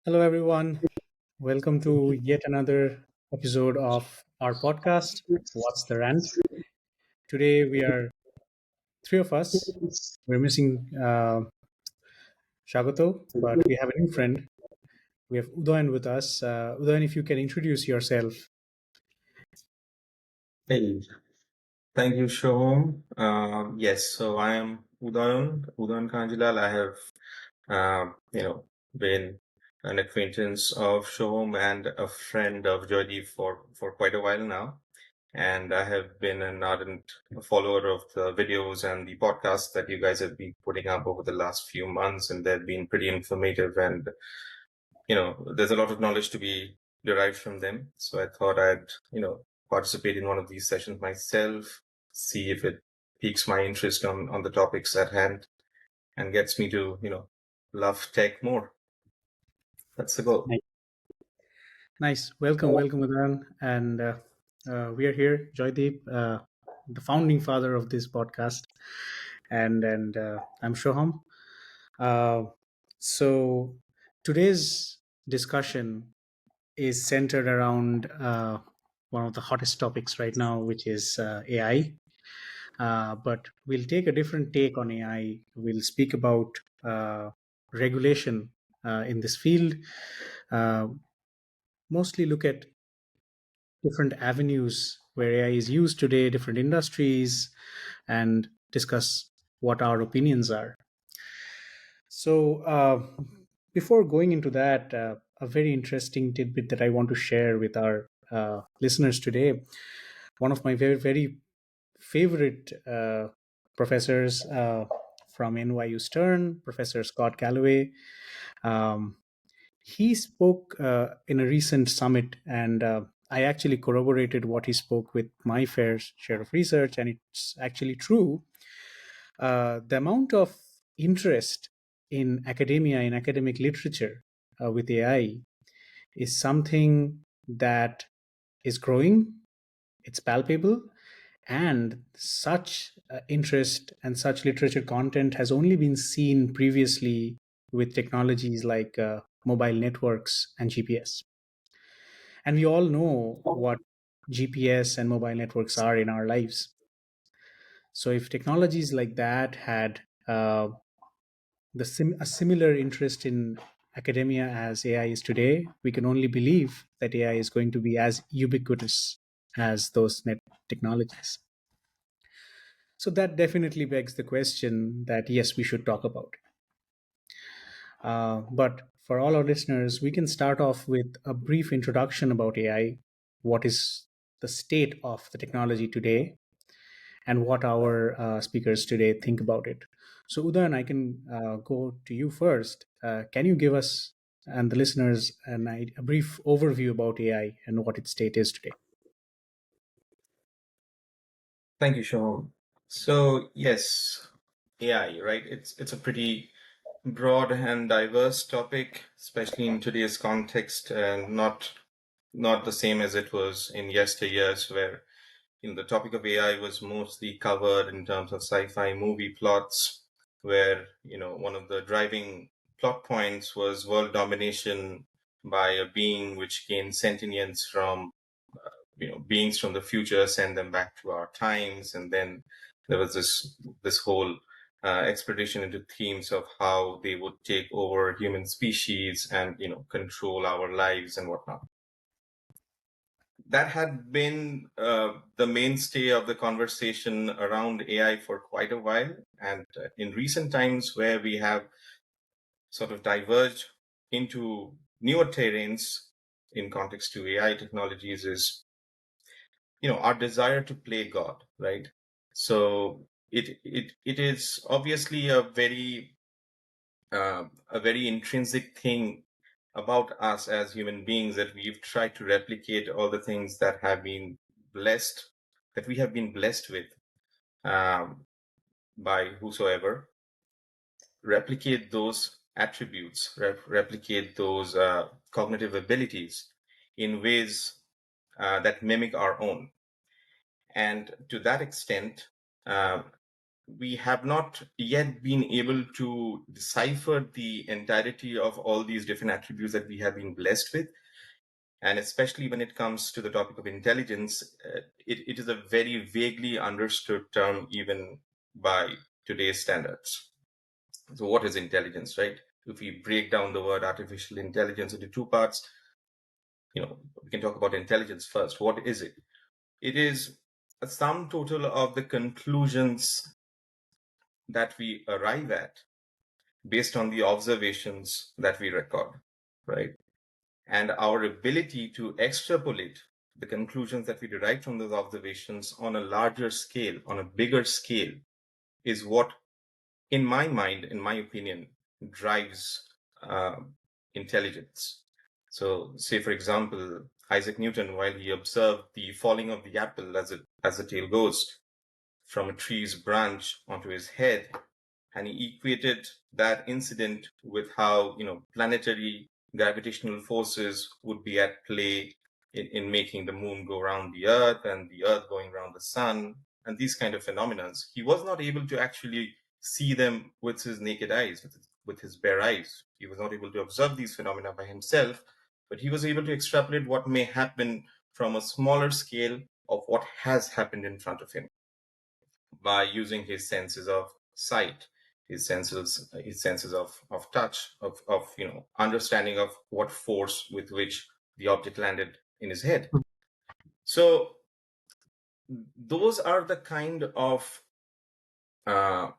Hello, everyone. Welcome to yet another episode of our podcast, What's the Rant? Today, we are three of us. We're missing Shagato, but we have a new friend. We have Udayan with us. Udayan, if you can introduce yourself. Hey, thank you, Shom. Yes, so I am Udayan Kanjilal. I have, been an acquaintance of Shom and a friend of Joydeep for quite a while now. And I have been an ardent follower of the videos and the podcasts that you guys have been putting up over the last few months, and they've been pretty informative and there's a lot of knowledge to be derived from them. So I thought I'd, participate in one of these sessions myself, see if it piques my interest on the topics at hand and gets me to, love tech more. That's the goal. Nice. Nice. Welcome, Udayan. And we are here, Joydeep, the founding father of this podcast, and I'm Shoham. Uh, so today's discussion is centered around one of the hottest topics right now, which is AI. But we'll take a different take on AI. We'll speak about regulation in this field, uh, mostly look at different avenues where AI is used today, different industries, and discuss what our opinions are. So, before going into that, a very interesting tidbit that I want to share with our listeners today. One of my very favorite professors from NYU Stern, Professor Scott Galloway, um, he spoke in a recent summit, and I actually corroborated what he spoke with my fair share of research, and it's actually true. The amount of interest in academia, in academic literature with AI is something that is growing, it's palpable, and such interest and such literature content has only been seen previously with technologies like mobile networks and GPS. And we all know what GPS and mobile networks are in our lives. So if technologies like that had a similar interest in academia as AI is today, we can only believe that AI is going to be as ubiquitous as those net technologies. So that definitely begs the question that yes, we should talk about. But for all our listeners, we can start off with a brief introduction about AI. What is the state of the technology today, and what our speakers today think about it. So, Udayan, I can go to you first. Can you give us and the listeners a brief overview about AI and what its state is today? Thank you, Shom. So yes, AI, right? It's a pretty broad and diverse topic, especially in today's context, and not the same as it was in yesteryears, where the topic of AI was mostly covered in terms of sci-fi movie plots, where one of the driving plot points was world domination by a being which gained sentience from beings from the future, send them back to our times, and then there was this whole expedition into themes of how they would take over human species and control our lives and whatnot. That had been the mainstay of the conversation around AI for quite a while. And in recent times, where we have sort of diverged into newer terrains in context to AI technologies, is our desire to play God, right? So it is obviously a very intrinsic thing about us as human beings, that we've tried to replicate all the things that we have been blessed with, um, by whosoever, replicate those attributes, replicate those cognitive abilities in ways that mimic our own. And to that extent, uh, we have not yet been able to decipher the entirety of all these different attributes that we have been blessed with. And especially when it comes to the topic of intelligence, it is a very vaguely understood term even by today's standards. So what is intelligence, right? If we break down the word artificial intelligence into two parts, we can talk about intelligence first. What is it? It is a sum total of the conclusions that we arrive at based on the observations that we record, right? And our ability to extrapolate the conclusions that we derive from those observations on a larger scale, on a bigger scale, is what, in my mind, in my opinion, drives uh, intelligence. So, say for example, Isaac Newton, while he observed the falling of the apple as the tail goes from a tree's branch onto his head, and he equated that incident with how planetary gravitational forces would be at play in making the moon go around the earth and the earth going around the sun and these kind of phenomena. He was not able to actually see them with his naked eyes, with his bare eyes. He was not able to observe these phenomena by himself, but he was able to extrapolate what may happen from a smaller scale of what has happened in front of him by using his senses of sight, his senses of touch, of understanding of what force with which the object landed in his head. So those are the kind of uh,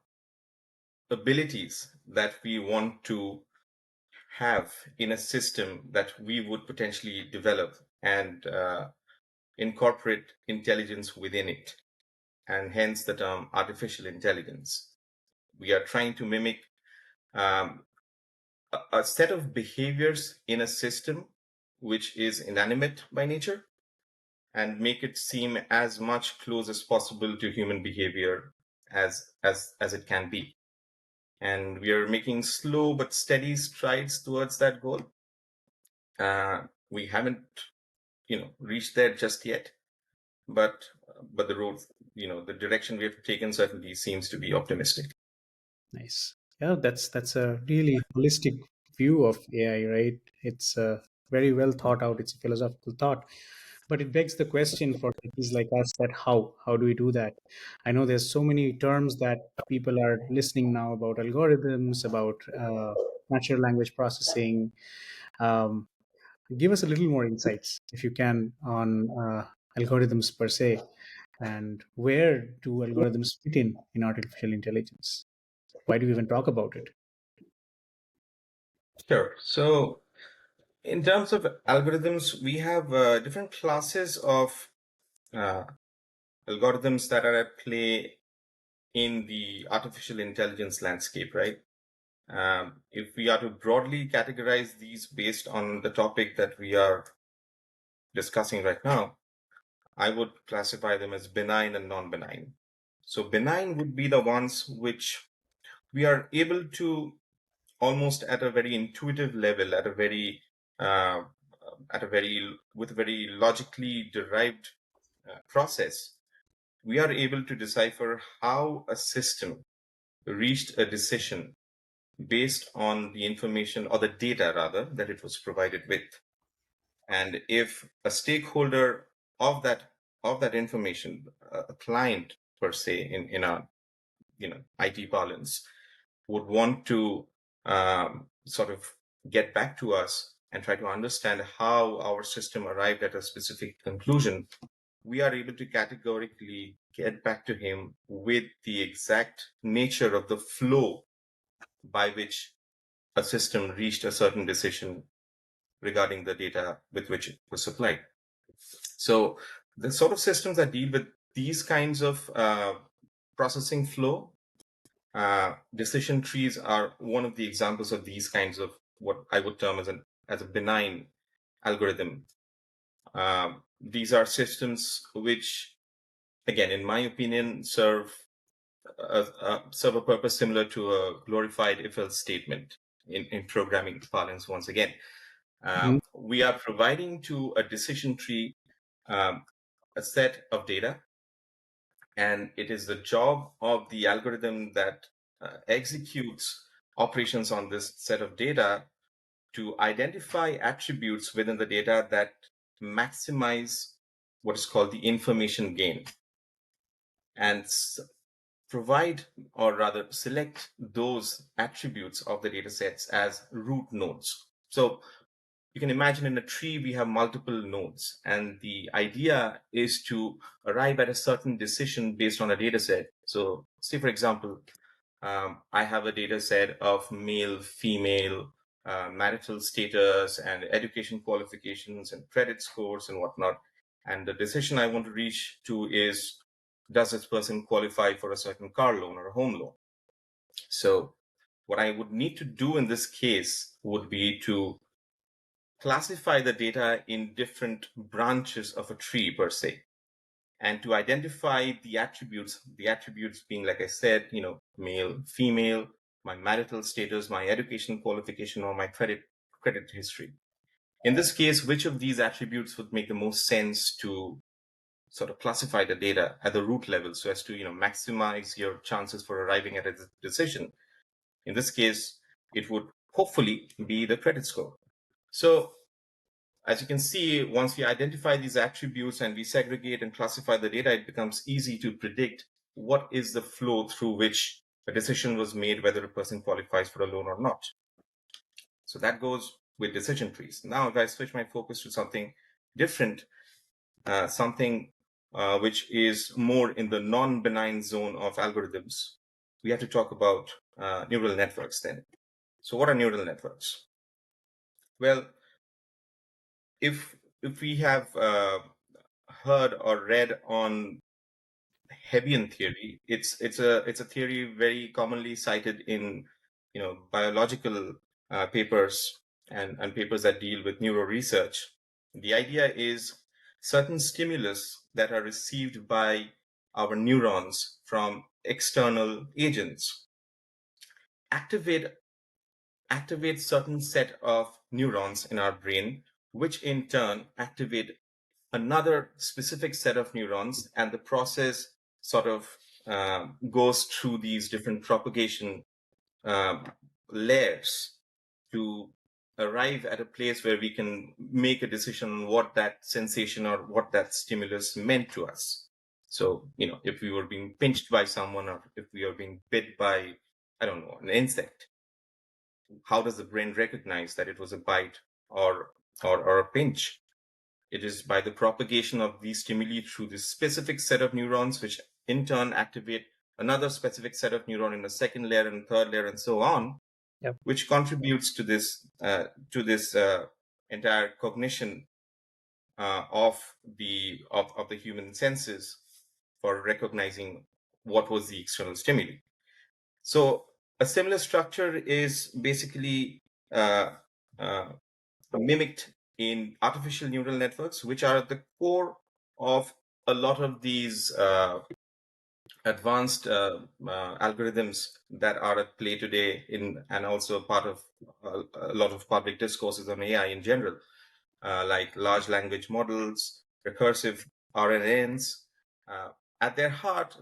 abilities that we want to have in a system that we would potentially develop and incorporate intelligence within it, and hence the term artificial intelligence. We are trying to mimic um, a set of behaviors in a system which is inanimate by nature and make it seem as much close as possible to human behavior as it can be. And we are making slow but steady strides towards that goal. We haven't reached there just yet, but the road, the direction we have taken certainly seems to be optimistic. Nice. Yeah, that's a really holistic view of AI, right? It's very well thought out. It's a philosophical thought, but it begs the question for techies like us that how do we do that? I know there's so many terms that people are listening now about algorithms, about natural language processing. Um, Give us a little more insights, if you can, on algorithms per se, and where do algorithms fit in artificial intelligence? Why do we even talk about it? Sure. So in terms of algorithms, we have different classes of uh, algorithms that are at play in the artificial intelligence landscape, right? If we are to broadly categorize these based on the topic that we are discussing right now, I would classify them as benign and non-benign. So benign would be the ones which we are able to almost at a very intuitive level, uh, with a very logically derived process, we are able to decipher how a system reached a decision based on the information or the data rather that it was provided with. And if a stakeholder of that information, a client per se in our IT parlance, would want to sort of get back to us and try to understand how our system arrived at a specific conclusion, we are able to categorically get back to him with the exact nature of the flow by which a system reached a certain decision regarding the data with which it was supplied. So the sort of systems that deal with these kinds of processing flow, decision trees are one of the examples of these kinds of what I would term as a benign algorithm. These are systems which, again, in my opinion, serve a purpose similar to a glorified if-else statement in programming parlance. Once again, Mhm. we are providing to a decision tree um, a set of data, And it is the job of the algorithm that executes operations on this set of data to identify attributes within the data that maximize what is called the information gain, and provide, or rather select, those attributes of the data sets as root nodes. So you can imagine in a tree we have multiple nodes, and the idea is to arrive at a certain decision based on a data set. So say, for example, I have a data set of male, female, marital status, and education qualifications, and credit scores, and whatnot. And the decision I want to reach to is, does this person qualify for a certain car loan or a home loan? So what I would need to do in this case would be to classify the data in different branches of a tree per se, and to identify the attributes being, like I said, male, female, my marital status, my education qualification, or my credit history. In this case, which of these attributes would make the most sense to sort of classify the data at the root level so as to maximize your chances for arriving at a decision? In this case, it would hopefully be the credit score. So as you can see, once we identify these attributes and we segregate and classify the data, it becomes easy to predict what is the flow through which a decision was made, whether a person qualifies for a loan or not. So that goes with decision trees. Now, if I switch my focus to something different, something which is more in the non-benign zone of algorithms, we have to talk about neural networks then. So what are neural networks? Well, if we have heard or read on Hebbian theory, it's a theory very commonly cited in biological papers and papers that deal with neuro research. The idea is certain stimulus that are received by our neurons from external agents activate certain set of neurons in our brain, which in turn activate another specific set of neurons, and the process sort of goes through these different propagation um, layers to arrive at a place where we can make a decision on what that sensation or what that stimulus meant to us. So, if we were being pinched by someone, or if we are being bit by, I don't know, an insect, how does the brain recognize that it was a bite or a pinch? It is by the propagation of these stimuli through this specific set of neurons, which in turn activate another specific set of neuron in the second layer and third layer and so on, Yep. which contributes to this entire cognition of the human senses for recognizing what was the external stimuli. So a similar structure is basically uh, uh, mimicked in artificial neural networks, which are at the core of a lot of these advanced algorithms that are at play today, and also part of a lot of public discourses on AI in general, like large language models, recursive RNNs. Uh, at their heart,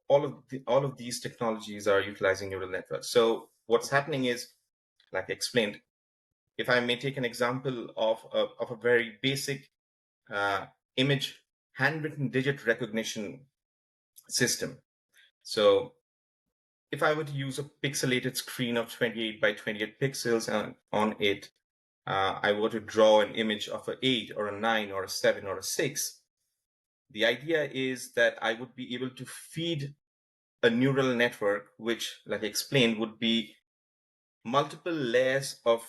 all of these technologies are utilizing neural networks. So what's happening is, like I explained, if I may take an example of a very basic uh, image handwritten digit recognition system. So if I were to use a pixelated screen of 28 by 28 pixels, and on it, I were to draw an image of an 8 or a 9 or a 7 or a 6, the idea is that I would be able to feed a neural network, which, like I explained, would be multiple layers of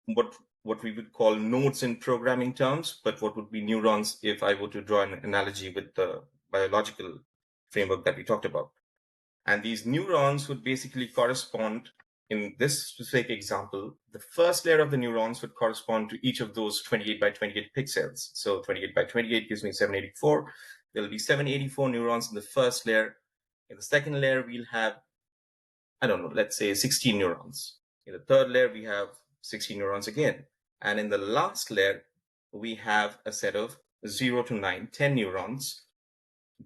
what we would call nodes in programming terms, but what would be neurons if I were to draw an analogy with the biological framework that we talked about. And these neurons would basically correspond, in this specific example, the first layer of the neurons would correspond to each of those 28 by 28 pixels. So 28 by 28 gives me 784. There'll be 784 neurons in the first layer. In the second layer, we'll have, I don't know, let's say 16 neurons. In the third layer, we have 16 neurons again. And in the last layer, we have a set of 0 to 9, 10 neurons,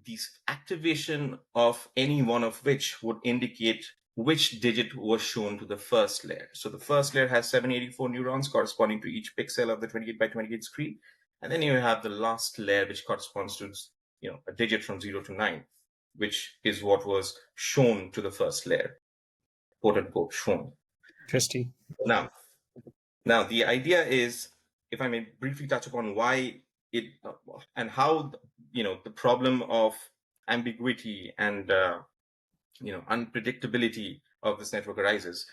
this activation of any one of which would indicate which digit was shown to the first layer. So the first layer has 784 neurons corresponding to each pixel of the 28 by 28 screen. And then you have the last layer, which corresponds to a digit from 0 to 9, which is what was shown to the first layer, quote unquote, shown. Interesting. Now, now the idea is, if I may briefly touch upon why it and how the problem of ambiguity and unpredictability of this network arises.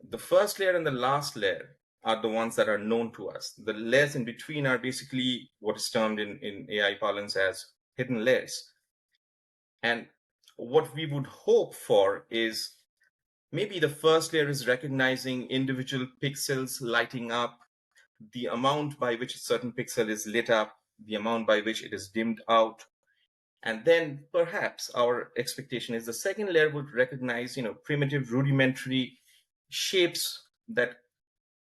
The first layer and the last layer are the ones that are known to us. The layers in between are basically what is termed in AI parlance as hidden layers. And what we would hope for is maybe the first layer is recognizing individual pixels lighting up, the amount by which a certain pixel is lit up, the amount by which it is dimmed out. And then perhaps our expectation is the second layer would recognize, primitive rudimentary shapes that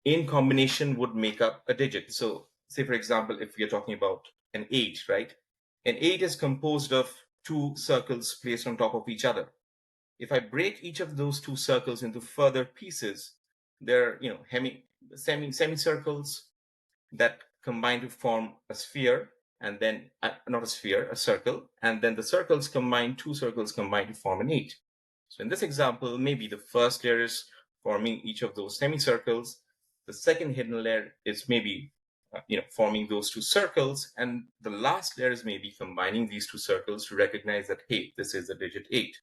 in combination would make up a digit. So say, for example, if we are talking about an 8, right? An 8 is composed of two circles placed on top of each other. If I break each of those two circles into further pieces, they're, semicircles that combine to form a sphere, and then not a sphere, a circle, and then the circles combine, two circles combine to form an 8. So in this example, maybe the first layer is forming each of those semicircles. The second hidden layer is maybe forming those two circles, and the last layer is maybe combining these two circles to recognize that, hey, this is the digit 8.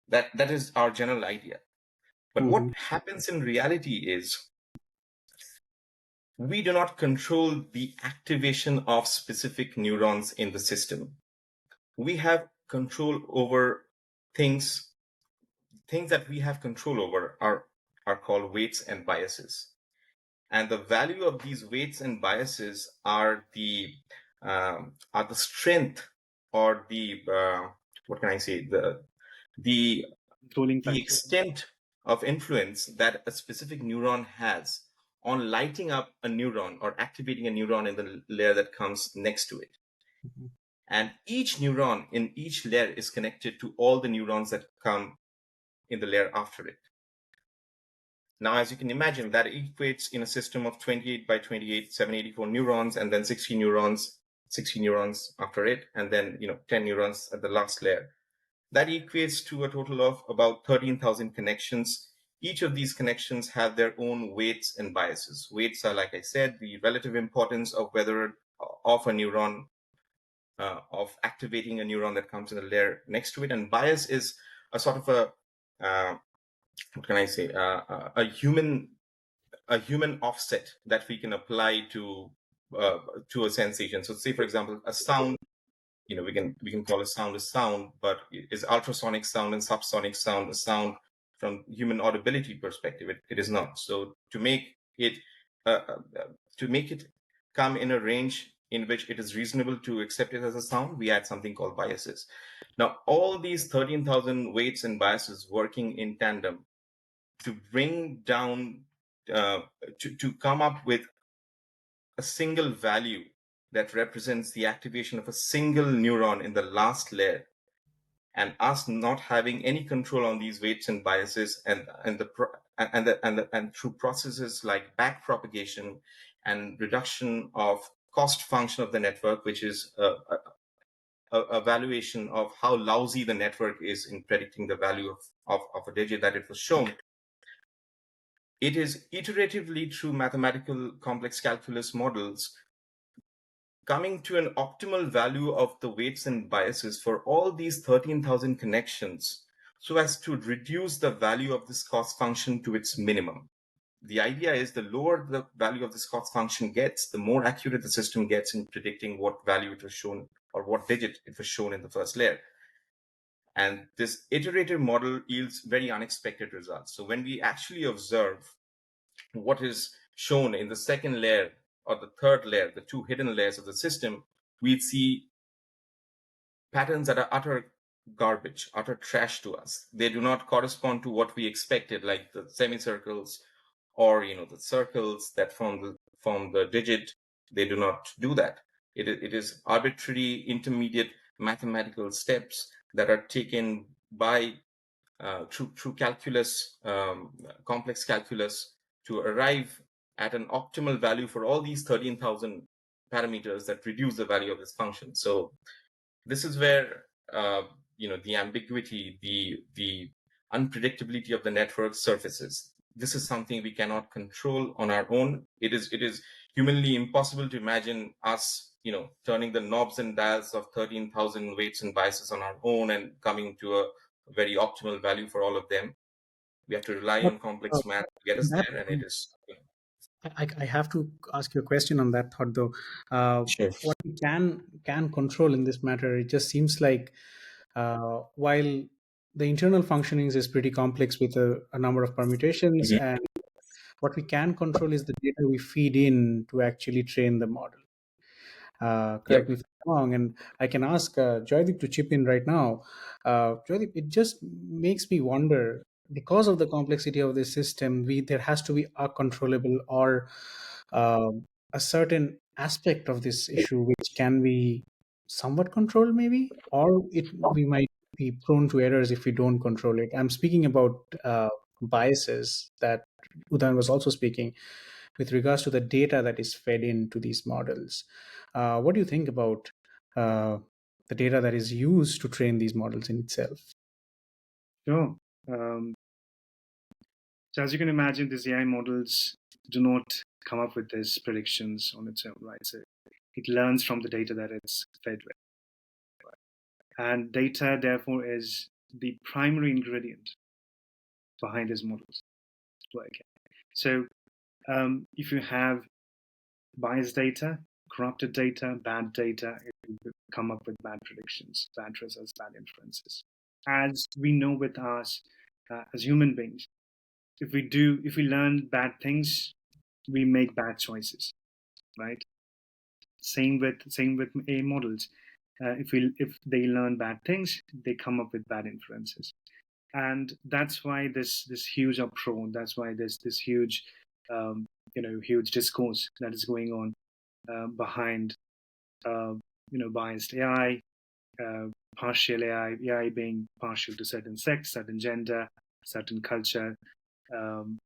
That is our general idea. But Mm-hmm. what happens in reality is we do not control the activation of specific neurons in the system. We have control over things. Things that we have control over are called weights and biases. And the value of these weights and biases are the strength, or the what can I say, the Controlling the factor. extent of influence that a specific neuron has on lighting up a neuron or activating a neuron in the layer that comes next to it. Mm-hmm. And each neuron in each layer is connected to all the neurons that come in the layer after it. Now, as you can imagine, that equates in a system of 28 by 28, 784 neurons, and then 60 neurons after it, and then 10 neurons at the last layer. That equates to a total of about 13,000 connections. Each of these connections have their own weights and biases. Weights are, like I said, the relative importance of whether of a neuron, of activating a neuron that comes in the layer next to it. And bias is a sort of what can I say, a human offset that we can apply to a sensation. So say, for example, a sound, we can call a sound, but is ultrasonic sound and subsonic sound a sound from human audibility perspective? It is not. So uh, uh, to make it come in a range in which it is reasonable to accept it as a sound, we add something called biases. Now, all these 13,000 weights and biases working in tandem to bring down, uh, to come up with a single value that represents the activation of a single neuron in the last layer, and us not having any control on these weights and biases, and through processes like back propagation and reduction of cost function of the network, which is a valuation of how lousy the network is in predicting the value of a digit that it was shown. It is iteratively through mathematical complex calculus models coming to an optimal value of the weights and biases for all these 13,000 connections, so as to reduce the value of this cost function to its minimum. The idea is the lower the value of this cost function gets, the more accurate the system gets in predicting what value it was shown or what digit it was shown in the first layer. And this iterative model yields very unexpected results. So when we actually observe what is shown in the second layer or the third layer, the two hidden layers of the system, we see patterns that are utter garbage, utter trash to us. They do not correspond to what we expected, like the semicircles or the circles that form the digit. They do not do that. It is arbitrary, intermediate mathematical steps that are taken by through calculus, complex calculus, to arrive at an optimal value for all these 13,000 parameters that reduce the value of this function. So this is where the ambiguity, the unpredictability of the network surfaces. This is something we cannot control on our own. It is humanly impossible to imagine us turning the knobs and dials of 13,000 weights and biases on our own and coming to a very optimal value for all of them. We have to rely But on uh, complex math to get us that there, and it is I have to ask you a question on that thought though. sure. What we can control in this matter, it just seems like while the internal functionings is pretty complex with a number of permutations, Mhm. and what we can control is the data we feed in to actually train the model. Correct Yep. me if I'm wrong, and I can ask Joydeep to chip in right now. Joydeep, it just makes me wonder, because of the complexity of this system, there has to be a controllable or a certain aspect of this issue which can be somewhat controlled, maybe, or we might be prone to errors if we don't control it. I'm speaking about biases that Udan was also speaking with regards to the data that is fed into these models. What do you think about uh, the data that is used to train these models in itself? Sure. Um, so as you can imagine, these AI models do not come up with these predictions on its own, right? So it learns from the data that it's fed with. And data, therefore, is the primary ingredient behind these models working. So if you have biased data, corrupted data, bad data, it will come up with bad predictions, bad results, bad inferences. As we know with us as human beings, if we learn bad things, we make bad choices, right? Same with AI models. If they learn bad things, they come up with bad inferences, and that's why this huge uproar. That's why there's this huge huge discourse that is going on behind uh, biased AI, partial AI being partial to certain sex, certain gender, certain culture, um,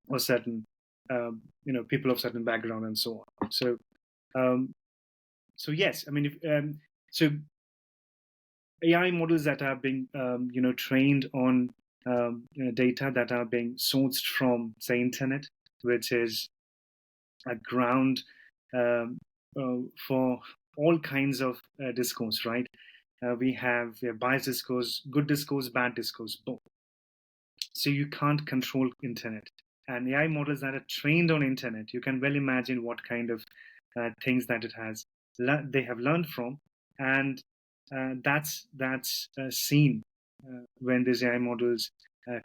or certain people of certain background and so on. Um, so yes, I mean, so AI models that are being trained on data that are being sourced from the internet, which is a ground for all kinds of discourse, right? We have biased discourse, good discourse, bad discourse, both. So you can't control internet. And AI models that are trained on internet, you can well imagine what kind of things that they have learned from, and that's seen when these AI models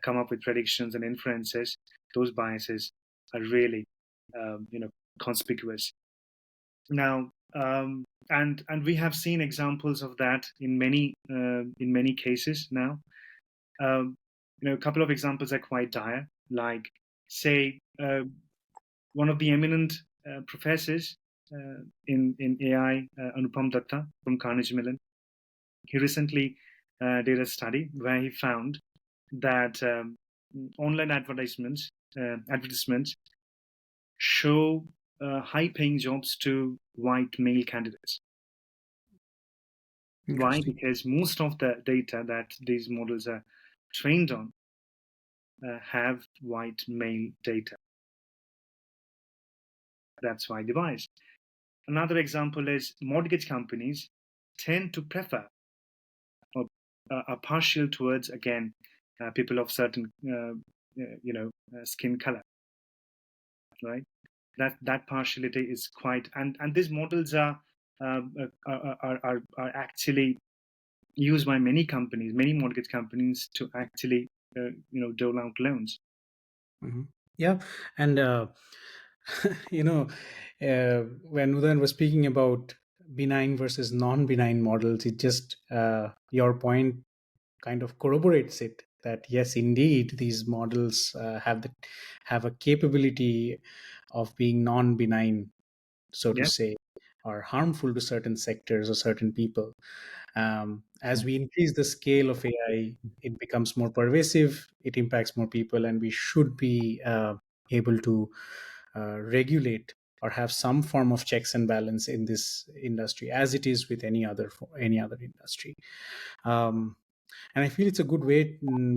come up with predictions and inferences. Those biases are really conspicuous. Now, and we have seen examples of that in many cases now. Um, a couple of examples are quite dire. Like, say, one of the eminent professors in AI, Anupam Datta from Carnegie Mellon, he recently did a study where he found that online advertisements show high-paying jobs to white male candidates. Why? Interesting. Because most of the data that these models are trained on have white male data. That's why device. Another example is mortgage companies tend to prefer or are partial towards, again, people of certain skin color, right? That partiality is quite, and these models are actually used by many mortgage companies to actually dole out loans. Mhm. Yeah, and when Udan was speaking about benign versus non-benign models, it just your point kind of corroborates it, that yes, indeed, these models have a capability of being non-benign, so to Yeah. say, or harmful to certain sectors or certain people. As we increase the scale of AI, it becomes more pervasive, it impacts more people, and we should be able to regulate or have some form of checks and balance in this industry, as it is with any other industry. Um, and I feel it's a good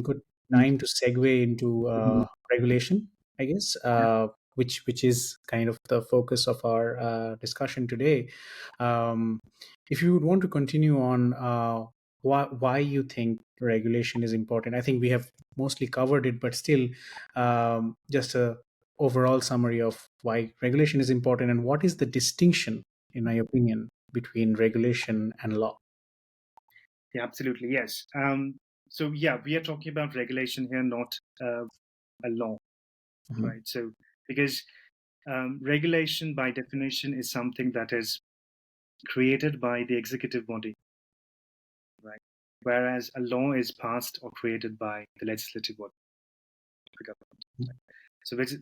good time to segue into regulation, I guess, which is kind of the focus of our discussion today. Um, if you would want to continue on why you think regulation is important, I think we have mostly covered it, but still, just a overall summary of why regulation is important and what is the distinction, in my opinion, between regulation and law. Yeah, absolutely. Yes. So yeah, we are talking about regulation here, not a law, Mhm. right? So because regulation, by definition, is something that is created by the executive body, right? Whereas a law is passed or created by the legislative body, the government. So, which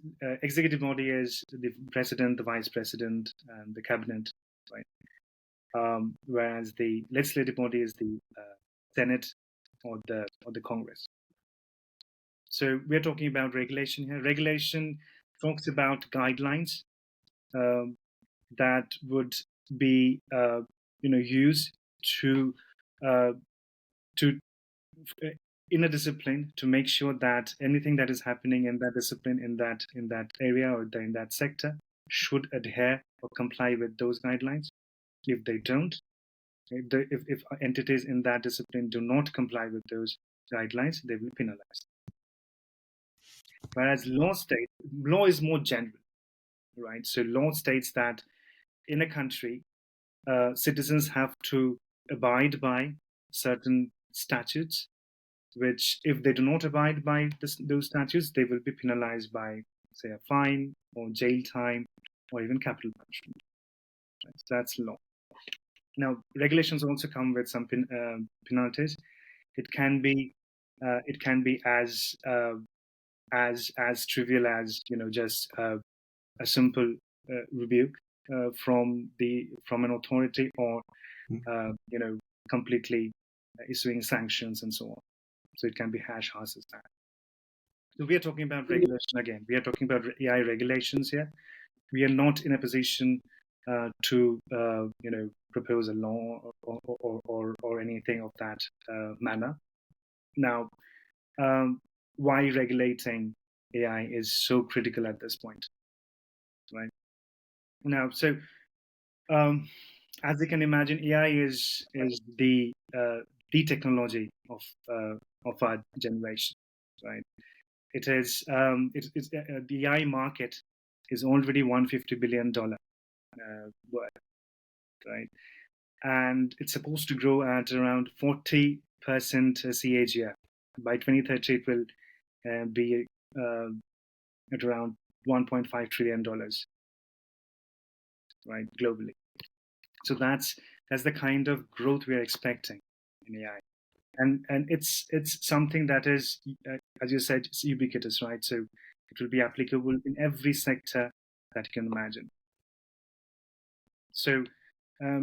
executive body is the president, the vice president, and the cabinet, right? Whereas the legislative body is the Senate or the Congress. So we're talking about regulation here. Regulation talks about guidelines um, that would be used to uh, to in a discipline to make sure that anything that is happening in that discipline in that area or in that sector should adhere or comply with those guidelines. If they don't, if entities in that discipline do not comply with those guidelines, they will be penalized. Whereas law is more general, right? So law states that in a country, citizens have to abide by certain statutes, which, if they do not abide by those statutes, they will be penalized by, say, a fine or jail time or even capital punishment. Right? So that's law. Now, regulations also come with some penalties. It can be as trivial as just a simple rebuke from an authority, or completely issuing sanctions and so on. So it can be harsh as that. So we are talking about regulation again. We are talking about AI regulations here. We are not in a position to propose a law or anything of that manner. Now, why regulating AI is so critical at this point, right? Now, so as you can imagine, AI is the technology of our generation, right? It is the AI market is already $150 billion worth, right? And it's supposed to grow at around 40% CAGR. By 2030, it will be at around $1.5 trillion, right, globally. So that's the kind of growth we are expecting in AI, and it's something that is, as you said, it's ubiquitous, right? So it will be applicable in every sector that you can imagine. So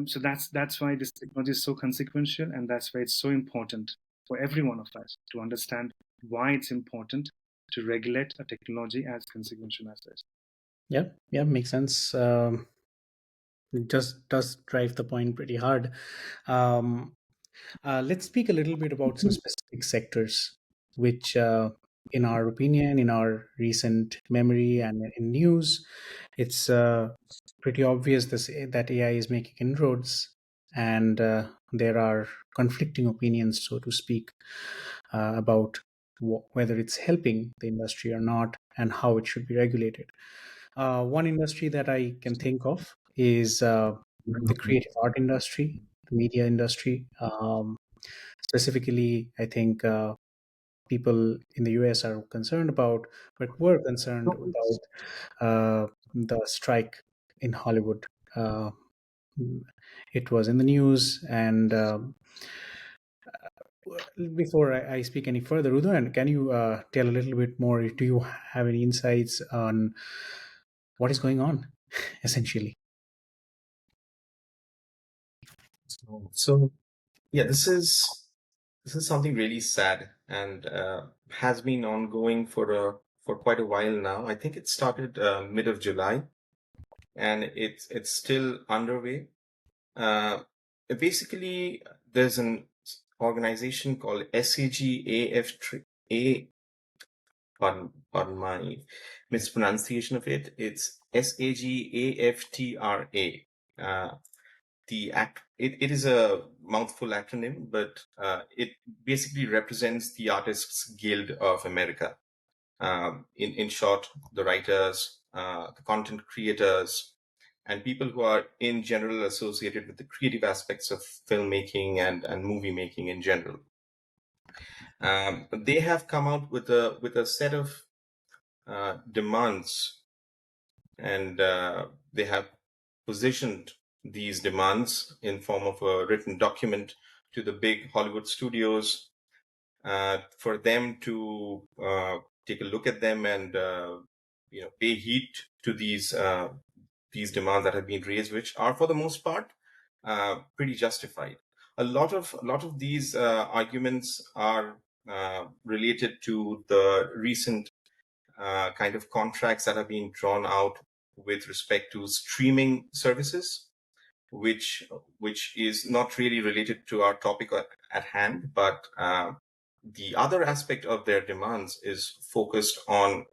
so that's why this technology is so consequential, and that's why it's so important for every one of us to understand why it's important to regulate a technology as consequential as this. Yeah, makes sense. It just does drive the point pretty hard. Um, let's speak a little bit about some specific sectors, which, in our opinion, in our recent memory and in news, it's pretty obvious that AI is making inroads, and there are conflicting opinions, so to speak, about whether it's helping the industry or not, and how it should be regulated. One industry that I can think of is the creative art industry, the media industry. Specifically, I think people in the US are concerned about, but were concerned about the strike in Hollywood. Uh, it was in the news, and before I speak any further, Udan, can you tell a little bit more? Do you have any insights on what is going on, essentially? So Yeah, this is something really sad and has been ongoing for quite a while now. I think it started mid of July, and it's still underway. Uh, Basically, there's an organization called SAGAF pardon my mispronunciation of it. It's SAGAFTRA. It is a mouthful acronym, but it basically represents the Artists Guild of America. In short, the writers, the content creators, and people who are in general associated with the creative aspects of filmmaking and movie making in general. They have come out with a set of demands, and they have positioned these demands in form of a written document to the big Hollywood studios, for them to take a look at them and pay heed to these demands that have been raised, which are for the most part pretty justified. A lot of these arguments are related to the recent kind of contracts that have been drawn out with respect to streaming services, which which is not really related to our topic at hand, but the other aspect of their demands is focused on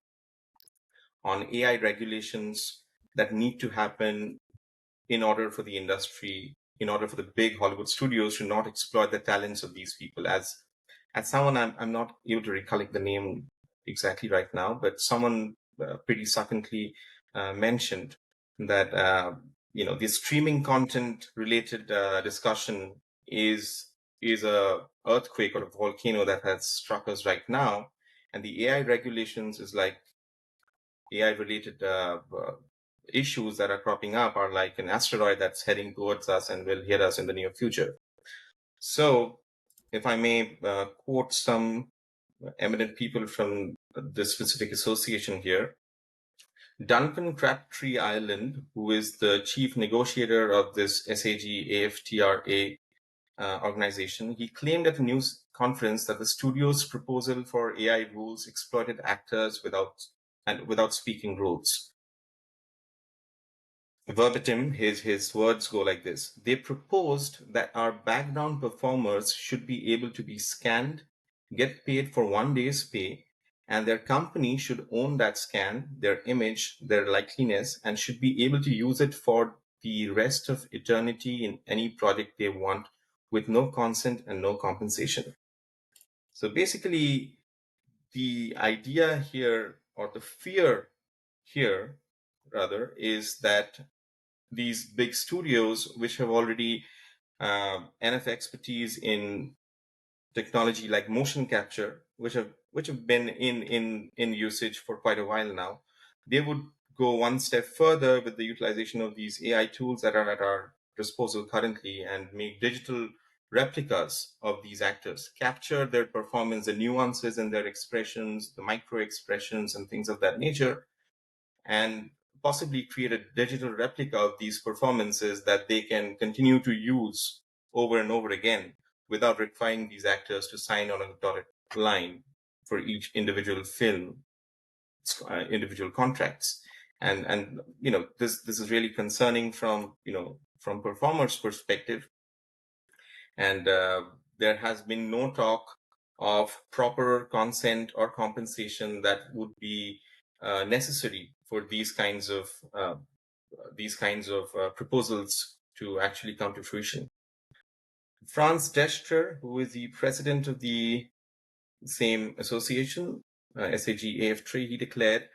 AI regulations that need to happen in order for the industry, in order for the big Hollywood studios to not exploit the talents of these people. As someone, I'm not able to recollect the name exactly right now, but someone pretty succinctly mentioned that the streaming content related discussion is is a earthquake or a volcano that has struck us right now, and the AI regulations is like AI related issues that are cropping up are like an asteroid that's heading towards us and will hit us in the near future. So, if I may quote some eminent people from this specific association here, Duncan Crabtree Ireland, who is the chief negotiator of this SAG-AFTRA organization, he claimed at a news conference that the studio's proposal for AI rules exploited actors without speaking roles. Verbatim, his words go like this: they proposed that our background performers should be able to be scanned, get paid for 1 day's pay, and their company should own that scan, their image, their likeliness, and should be able to use it for the rest of eternity in any project they want with no consent and no compensation. So basically, the idea here, or the fear here, rather, is that these big studios, which have already enough expertise in technology like motion capture, which have been in usage for quite a while now, they would go one step further with the utilization of these AI tools that are at our disposal currently and make digital replicas of these actors, capture their performance, the nuances in their expressions, the micro expressions, and things of that nature, and possibly create a digital replica of these performances that they can continue to use over and over again without requiring these actors to sign on a dotted line for each individual film, individual contracts. And this is really concerning from performers' perspective, and there has been no talk of proper consent or compensation that would be necessary for these kinds of proposals to actually come to fruition. Franz Dester, who is the president of the same association, SAG-AF3, he declared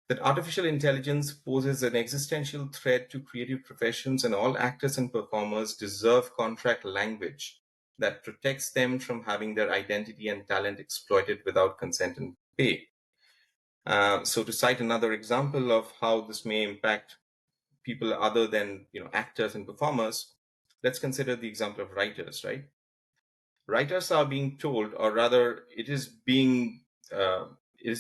that artificial intelligence poses an existential threat to creative professions, and all actors and performers deserve contract language that protects them from having their identity and talent exploited without consent and pay. So, to cite another example of how this may impact people other than actors and performers, let's consider the example of writers. Right, writers are being told, or rather, uh, it is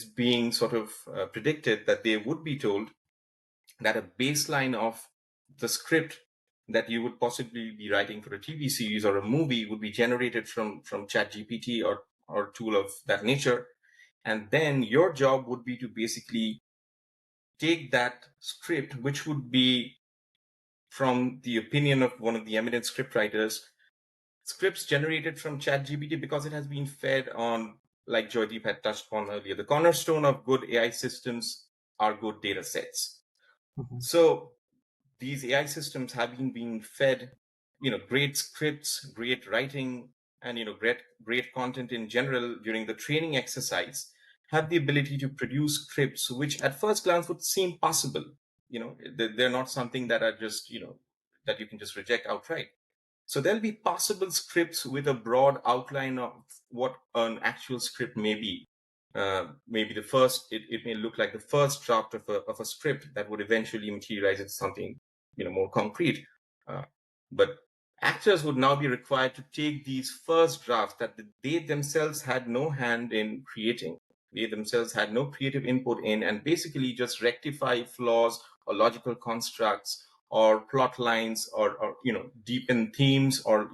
being sort of predicted that they would be told that a baseline of the script that you would possibly be writing for a TV series or a movie would be generated from ChatGPT or tool of that nature. And then your job would be to basically take that script, which would be from the opinion of one of the eminent script writers, scripts generated from ChatGPT, because it has been fed on, like Joydeep had touched upon earlier, the cornerstone of good AI systems are good data sets. Mhm. So these AI systems have been being fed, great scripts, great writing, and great content in general during the training exercise, have the ability to produce scripts which at first glance would seem possible. They're not something that are just, that you can just reject outright. So there'll be possible scripts with a broad outline of what an actual script may be. Maybe it may look like the first draft of a script that would eventually materialize into something, more concrete. Uh, but actors would now be required to take these first drafts that they themselves had no hand in creating. They themselves had no creative input in, and basically just rectify flaws or logical constructs or plot lines, or deepen themes, or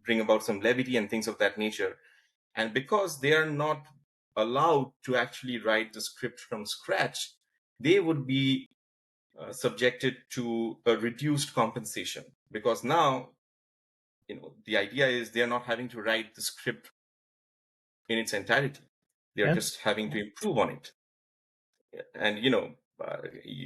bring about some levity and things of that nature. And because they are not allowed to actually write the script from scratch, they would be subjected to a reduced compensation, because now the idea is they are not having to write the script in its entirety. They are Yeah. just having to improve on it. And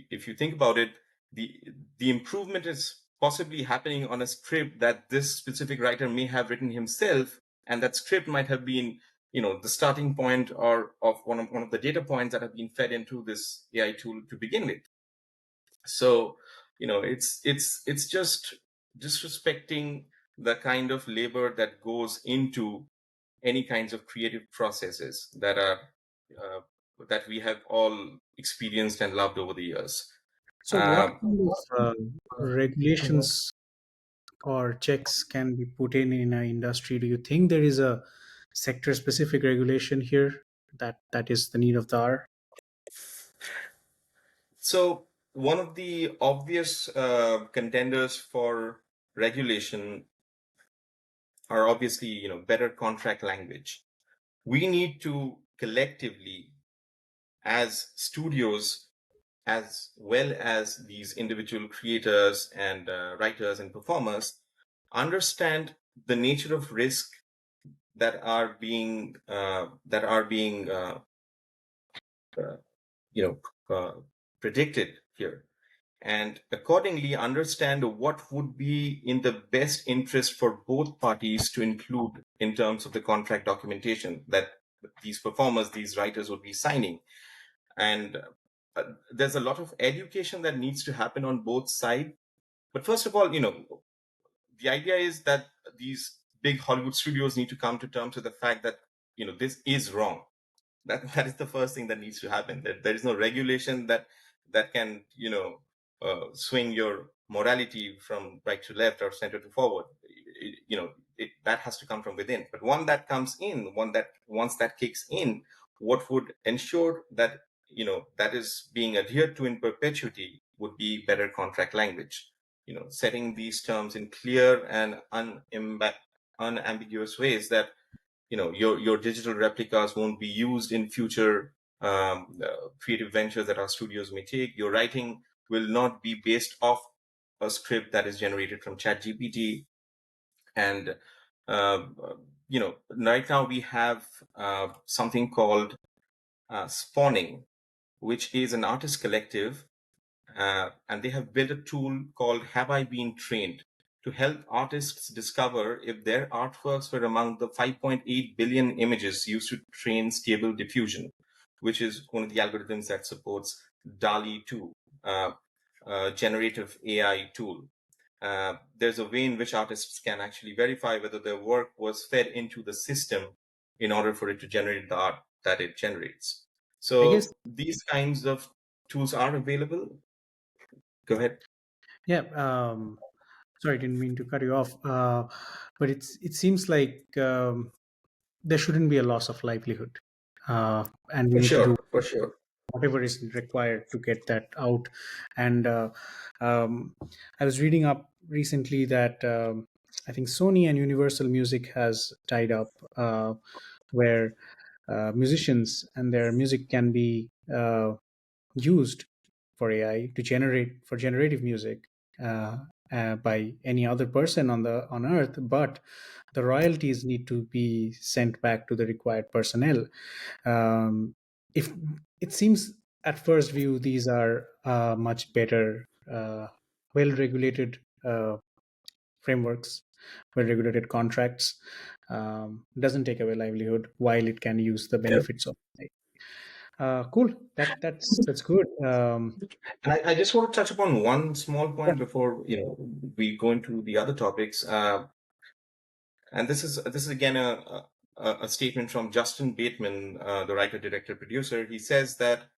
if you think about it, the the improvement is possibly happening on a script that this specific writer may have written himself, and that script might have been the starting point or of one of the data points that have been fed into this AI tool to begin with. So it's just disrespecting the kind of labor that goes into any kinds of creative processes uh, that we have all experienced and loved over the years. So, what Um, kind of regulations or checks can be put in an industry? Do you think there is a sector-specific regulation here that is the need of the hour? so one of the obvious contenders for regulation are obviously better contract language. We need to collectively, as studios, as well as these individual creators and writers and performers, understand the nature of risk that are being uh, you know predicted here, and accordingly understand what would be in the best interest for both parties to include in terms of the contract documentation that these performers, these writers would be signing. And there's a lot of education that needs to happen on both sides. But first of all, the idea is that these big Hollywood studios need to come to terms with the fact that this is wrong. That is the first thing that needs to happen. That there is no regulation that can swing your morality from right to left or center to forward. That has to come from within. But once that kicks in, what would ensure that that is being adhered to in perpetuity would be better contract language. Setting these terms in clear and unambiguous ways, that your digital replicas won't be used in future creative ventures that our studios may take. Your writing will not be based off a script that is generated from ChatGPT. And right now we have something called Spawning, which is an artist collective, and they have built a tool called Have I Been Trained, to help artists discover if their artworks were among the 5.8 billion images used to train Stable Diffusion, which is one of the algorithms that supports DALI 2, generative AI tool. There's a way in which artists can actually verify whether their work was fed into the system in order for it to generate the art that it generates. I guess, So these kinds of tools are available. Go ahead. yeah. Sorry, didn't mean to cut you off. But it seems like there shouldn't be a loss of livelihood, and we For need to do sure, for sure. whatever is required to get that out. And I was reading up recently that I think Sony and Universal Music has tied up, where musicians and their music can be used for AI to generate for generative music uh, by any other person on Earth, but the royalties need to be sent back to the required personnel. If it seems at first view these are much better, well-regulated frameworks, well-regulated contracts, doesn't take away livelihood while it can use the Yeah. benefits of it. Cool. That's good. And I just want to touch upon one small Yeah. point before we go into the other topics. And this is again a statement from Justin Bateman, the writer, director, producer. He says that,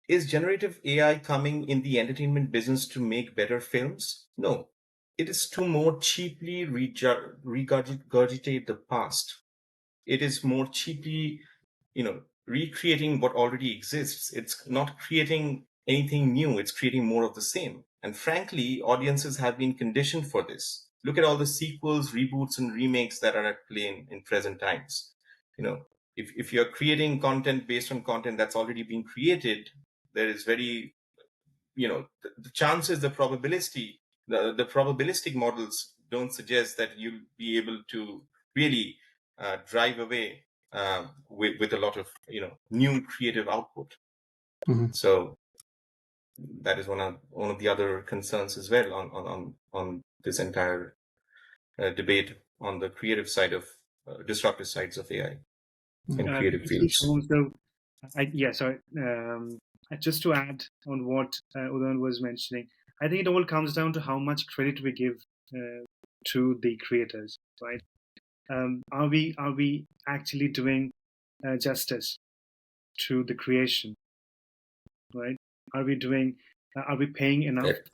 is generative AI coming in the entertainment business to make better films? No, it is to more cheaply regurgitate the past. It is more cheaply, recreating what already exists. It's not creating anything new. It's creating more of the same. And frankly, audiences have been conditioned for this. Look at all the sequels, reboots, and remakes that are at play in present times. You know, if you're creating content based on content that's already been created, there is very, the chances, the probabilistic models don't suggest that you'll be able to really drive away with a lot of new creative output. Mhm. So that is one of the other concerns as well on this entire debate on the creative side of disruptive sides of AI in Mhm. creative fields. So, sorry. Just to add on what Udan was mentioning, I think it all comes down to how much credit we give to the creators, right? Are we actually doing justice to the creation, right? Are we doing? Are we paying enough, Right.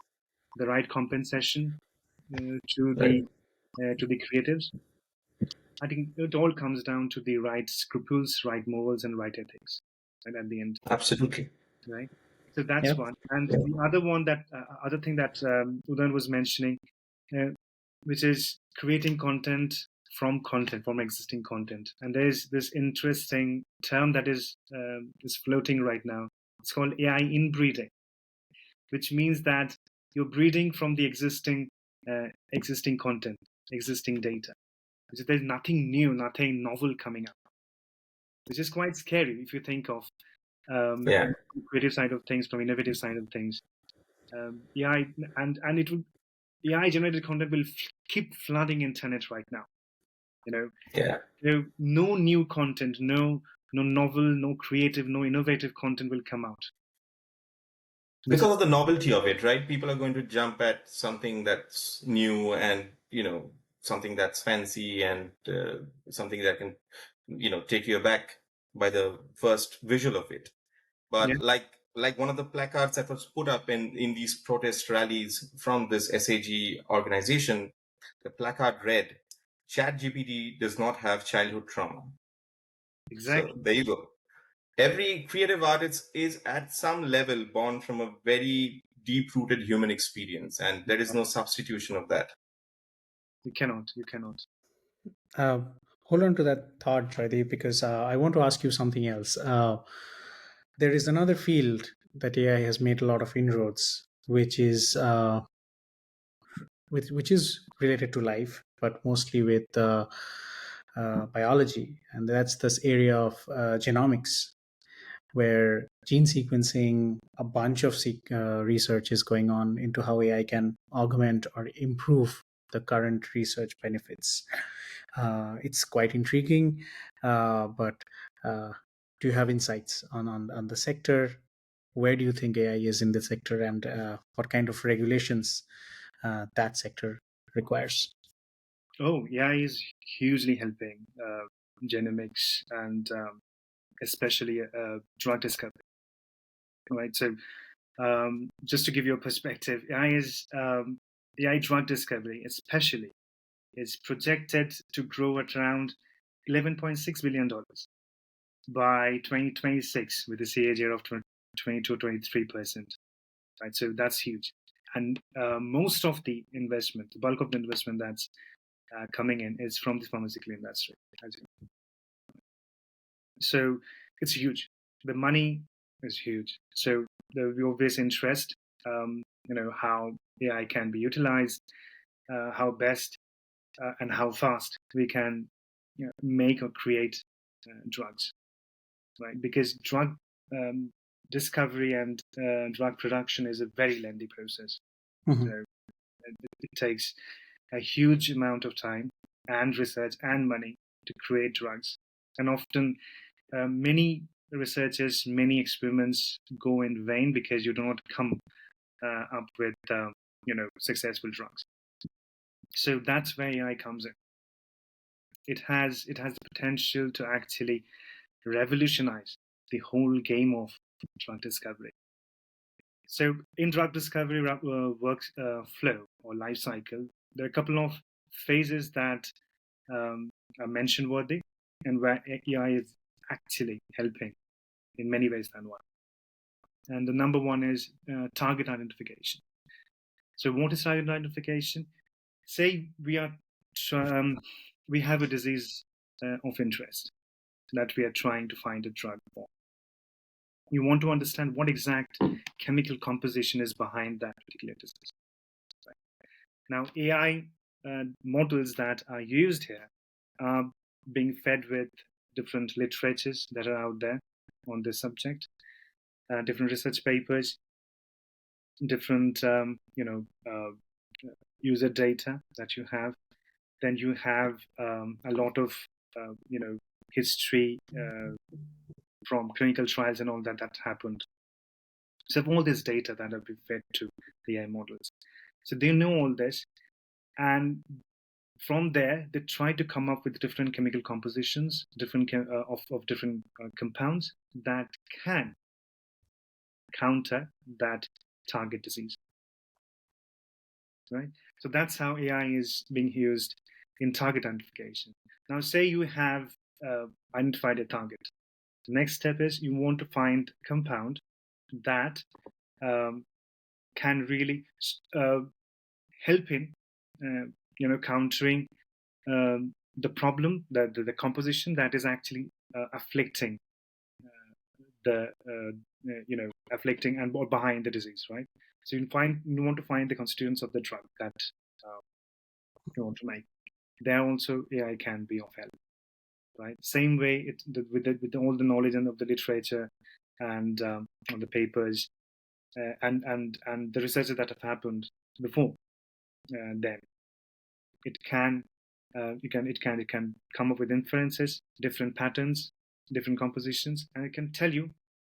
the right compensation to Right. the creatives? I think it all comes down to the right scruples, right morals, and right ethics, and at the end, Absolutely. right? So that's Yep. one. And the other one, that other thing that Udan was mentioning, uh, which is creating content from existing content. And there's this interesting term that is floating right now. It's called AI inbreeding, which means that you're breeding from the existing content, existing data. Which is, there's nothing new, nothing novel coming up, which is quite scary if you think of Yeah. creative side of things, from innovative side of things. AI and it will AI generated content will keep flooding internet right now. You know, Yeah. no new content, no novel, no creative, no innovative content will come out. This is Because of the novelty of it, right? People are going to jump at something that's new and, something that's fancy and something that can, take you aback by the first visual of it. yeah, But like one of the placards that was put up in these protest rallies from this SAG organization, the placard read, ChatGPT does not have childhood trauma. So exactly. there you go. Every creative artist is at some level born from a very deep rooted human experience, and there is no substitution of that. You cannot. Uh, Hold on to that thought, Jaideep, because I want to ask you something else. There is another field that AI has made a lot of inroads, which is related to life, but mostly with biology, and that's this area of genomics, where gene sequencing, a bunch of research is going on into how AI can augment or improve the current research benefits. It's quite intriguing, but uh, do you have insights on the sector? Where do you think AI is in the sector, and what kind of regulations that sector requires? Oh, AI is hugely helping genomics and especially drug discovery. Right. So just to give you a perspective, AI drug discovery, especially, is projected to grow at around $11.6 billion by 2026, with a CAGR of 22 23%. Right, so that's huge. And most of the investment, the bulk of the investment that's coming in is from the pharmaceutical industry, as you know. So it's huge. The money is huge. So the obvious interest, how AI can be utilized, how best and how fast we can make or create drugs, right? Because drug um, discovery and drug production is a very lengthy process. So Mhm. it takes a huge amount of time and research and money to create drugs. And often, many researchers, many experiments go in vain because you do not come up with, successful drugs. So that's where AI comes in. It has the potential to actually revolutionize the whole game of drug discovery. So in drug discovery works flow or life cycle, there are a couple of phases that are mention worthy and where AI is actually helping in many ways than one. And the number one is target identification. So what is target identification? Say we have a disease of interest that we are trying to find a drug for. You want to understand what exact chemical composition is behind that particular disease. Right? Now, AI models that are used here are being fed with different literatures that are out there on this subject, different research papers, different user data that you have. Then you have a lot of history from clinical trials and all that happened. So all this data that have been fed to the AI models. So they know all this, and from there they try to come up with different chemical compositions, of different compounds that can counter that target disease. Right. So that's how AI is being used in target identification. Now, say you have identified a target. The next step is you want to find a compound that um, can really help in, countering the problem, the composition that is actually afflicting afflicting and or behind the disease, right? So you want to find the constituents of the drug that uh, you want to make. There also AI can be of help, right? Same way with all the knowledge and of the literature and on the papers and the research that have happened before then it can it can come up with inferences, different patterns, different compositions, and it can tell you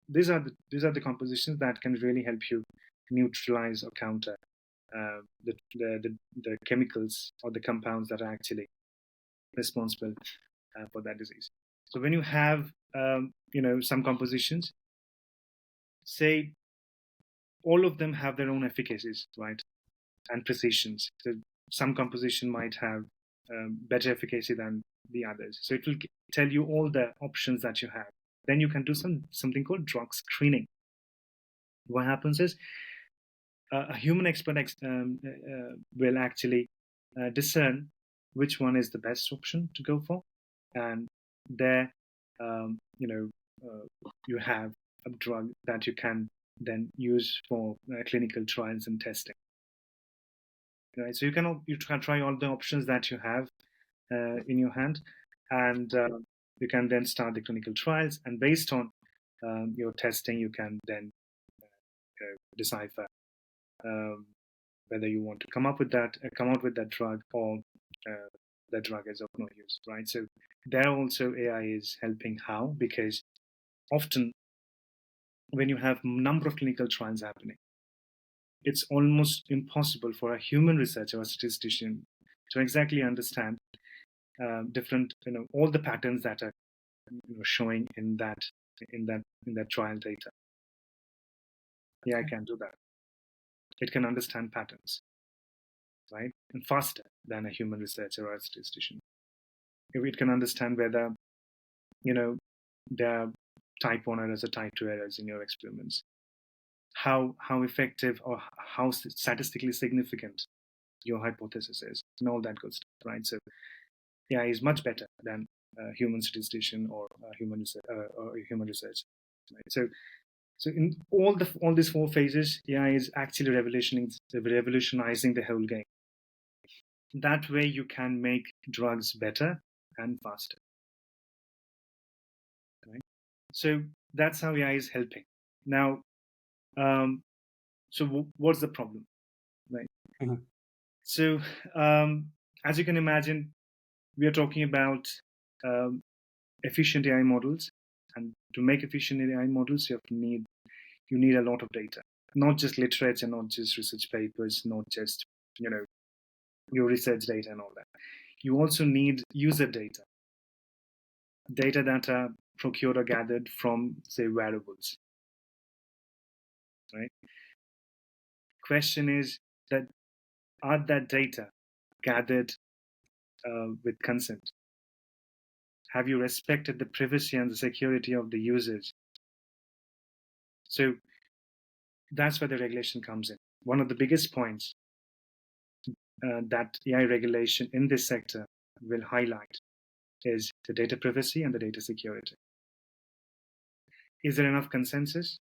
these are the compositions that can really help you neutralize or counter the chemicals or the compounds that are actually responsible for that disease. So when you have some compositions, say all of them have their own efficacies, right, and precisions. So some composition might have better efficacy than the others. So it will tell you all the options that you have. Then you can do something called drug screening. What happens is a human expert will actually discern which one is the best option to go for, and there, um, you know, you have a drug that you can then use for clinical trials and testing. Right, so you can try all the options that you have in your hand, and you can then start the clinical trials. And based on your testing, you can then decipher um, whether you want to come out with that drug, or that drug is of no use, right? So there also AI is helping. How? Because often when you have number of clinical trials happening, it's almost impossible for a human researcher or statistician to exactly understand different, all the patterns that are showing in that trial data. Yeah, I can do that. It can understand patterns, right, and faster than a human researcher or a statistician. If it can understand whether there are type 1 errors or type 2 errors in your experiments, how effective or how statistically significant your hypothesis is, and all that good stuff, right? So AI is much better than human statistician or human research, right? So in all these four phases, AI is actually revolutionizing the whole game. That way, you can make drugs better and faster, right? So that's how AI is helping. Now, so what's the problem, right? Mhm. So, um, as you can imagine, we are talking about um, efficient AI models, and to make efficient AI models, you need a lot of data, not just literature, not just research papers, not just you know your research data and all that. You also need user data that are procured or gathered from, say, wearables, right? Question is that are that data gathered with consent? Have you respected the privacy and the security of the users? So that's where the regulation comes in. One of the biggest points that AI regulation in this sector will highlight is the data privacy and the data security. Is there enough consensus?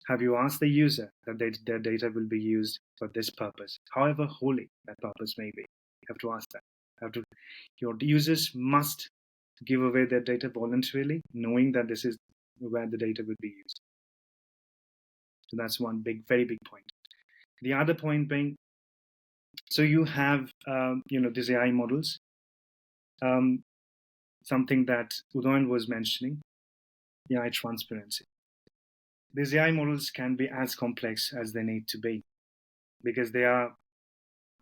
Have you asked the user that their data will be used for this purpose, however holy that purpose may be? You have to ask that. Your users must give away their data voluntarily, knowing that this is where the data will be used. So that's one very big point. The other point being, so you have, these AI models. Something that Udayan was mentioning, AI transparency. These AI models can be as complex as they need to be because they are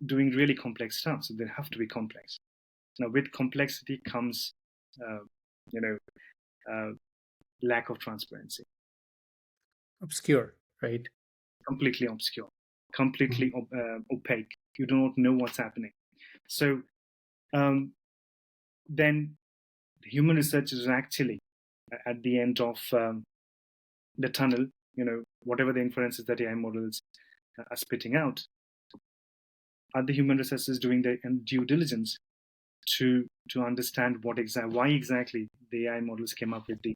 doing really complex stuff, so they have to be complex. Now, with complexity comes, uh, you know, uh, lack of transparency, Obscure, right? completely obscure, completely Mhm. opaque. You do not know what's happening. So um, then the human researchers are actually at the end of the tunnel, whatever the inferences that AI models are spitting out, are the human researchers doing their due diligence to understand why exactly the AI models came up with the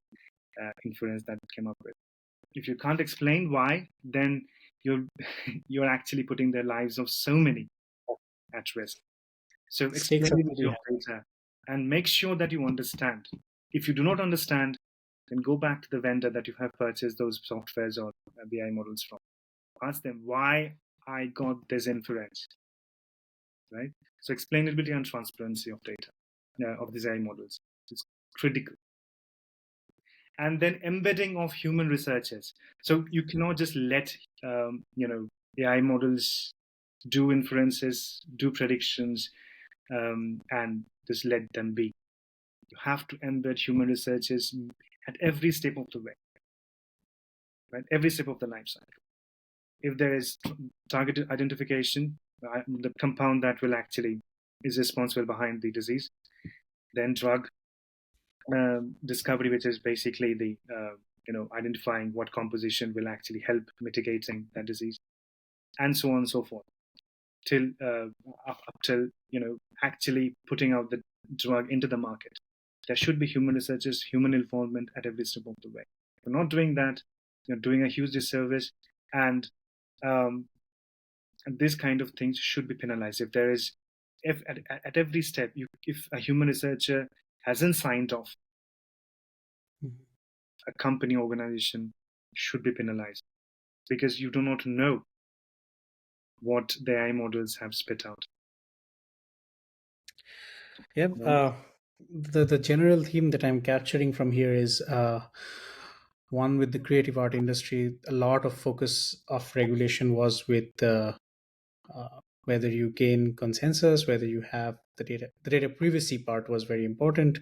inference that it came up with. If you can't explain why, then you're you're actually putting the lives of so many at risk. So Stakes are explainability pretty of data and make sure that you understand. If you do not understand, then go back to the vendor that you have purchased those softwares or BI models from. Ask them why I got this inference, right? So explainability and transparency of data of these AI models is critical. And then embedding of human researchers. So you cannot just let AI models do inferences, do predictions, and just let them be. You have to embed human researchers at every step of the way, right? Every step of the life cycle. If there is target identification, the compound that will actually is responsible behind the disease, then drug discovery, which is basically the identifying what composition will actually help mitigating that disease, and so on and so forth, till up till actually putting out the drug into the market. There should be human researchers, human involvement at every step of the way. If you're not doing that, you're doing a huge disservice, and um, this kind of things should be penalized. If there is, if at every step, if a human researcher hasn't signed off, Mhm. a company organization should be penalized because you do not know what the AI models have spit out. Yep. Right? The general theme that I'm capturing from here is one with the creative art industry. A lot of focus of regulation was with whether you gain consensus, whether you have the data. The data privacy part was very important,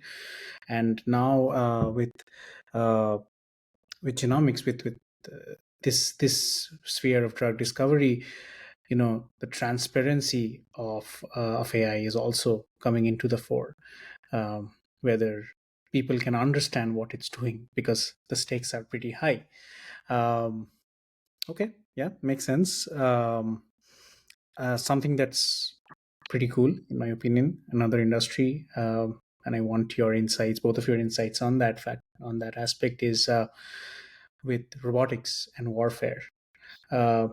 and now uh, with genomics, with this sphere of drug discovery, the transparency of AI is also coming into the fore, whether people can understand what it's doing because the stakes are pretty high. um, okay, Yeah, makes sense. Something that's pretty cool, in my opinion. Another industry, and I want your insights, both of your insights on that fact, on that aspect, is with robotics and warfare. Uh,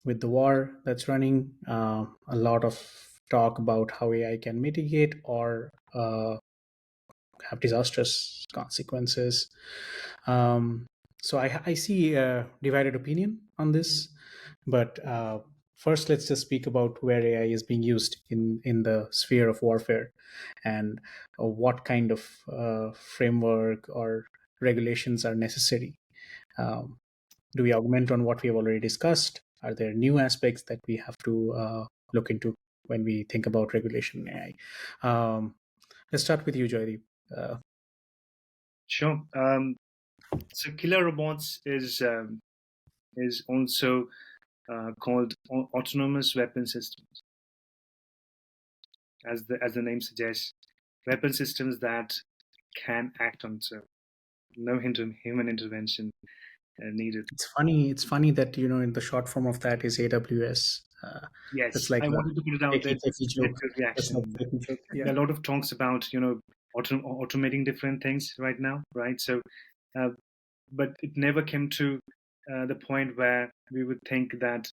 with the war that's running, a lot of talk about how AI can mitigate or have disastrous consequences. Um, so I see a divided opinion on this, but first let's just speak about where AI is being used in the sphere of warfare, and what kind of framework or regulations are necessary. Um, do we augment on what we have already discussed? Are there new aspects that we have to look into when we think about regulation in AI? Let's start with you, Joydeep. Uh, Sure. So killer robots is also called autonomous weapon systems, as the name suggests, weapon systems that can act on its own. No human intervention needed. It's funny that in the short form of that is AWS. That's Yes, like I a wanted to put it out there techie just to get joke. your That's like reaction. a techie joke. Yeah. There are a lot of talks about automating different things right now, right? So, uh, but it never came to the point where we would think that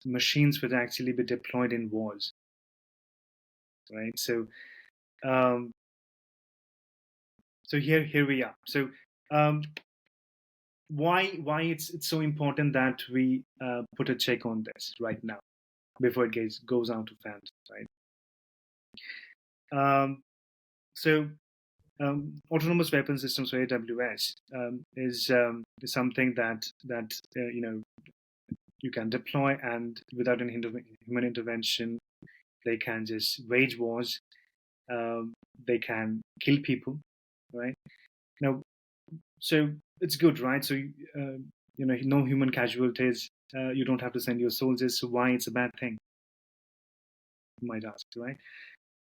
machines would actually be deployed in wars, right? So, um, so here we are. So, um, why it's so important that we put a check on this right now before it goes out of hand, right? Um, so autonomous weapon systems, or AWS, is something that you can deploy, and without any human intervention, they can just wage wars. Um, they can kill people, right? Now, so it's good, right? So no human casualties. You don't have to send your soldiers. So why it's a bad thing? You might ask, right?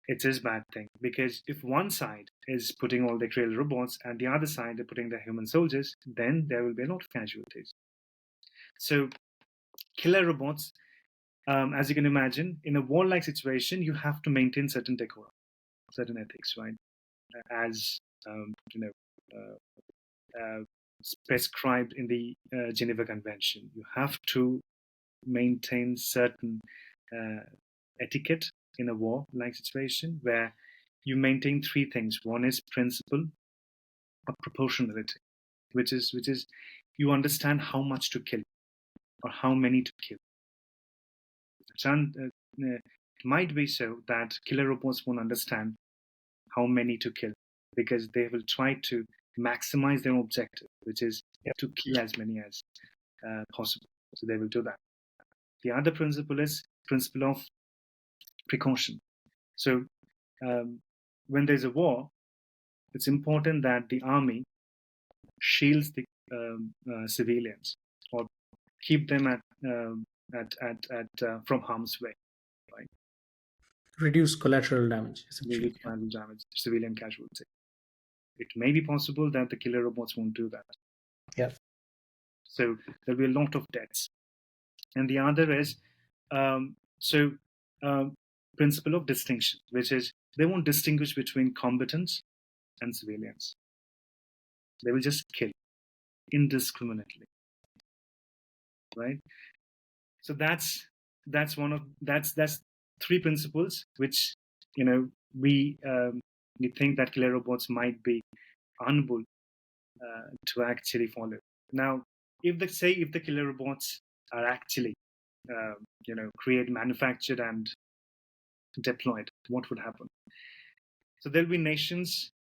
It is a bad thing because if one side is putting all the killer robots and the other side are putting the human soldiers, then there will be a lot of casualties. So killer robots, as you can imagine, in a war-like situation, you have to maintain certain decorum, certain ethics, right? As um, you know, prescribed in the Geneva Convention, you have to maintain certain uh, etiquette in a war-like situation where you maintain three things. One is principle of proportionality, which is you understand how much to kill or how many to kill. It might be so that killer robots won't understand how many to kill because they will try to maximize their objective, which is to kill as many as possible. So they will do that. The other principle is principle of precaution. So um, when there's a war, it's important that the army shields the civilians or keep them at from harm's way, right? Reduce collateral damage, essentially. Reduce collateral damage, civilian casualty. It may be possible that the killer robots won't do that. Yeah. So there'll be a lot of deaths. And the other is so um, principle of distinction, which is they won't distinguish between combatants and civilians. They will just kill indiscriminately, right? So that's three principles which we think that killer robots might be unable to actually follow. Now, if the killer robots are actually create, manufactured, and deployed, what would happen? So there'll be nations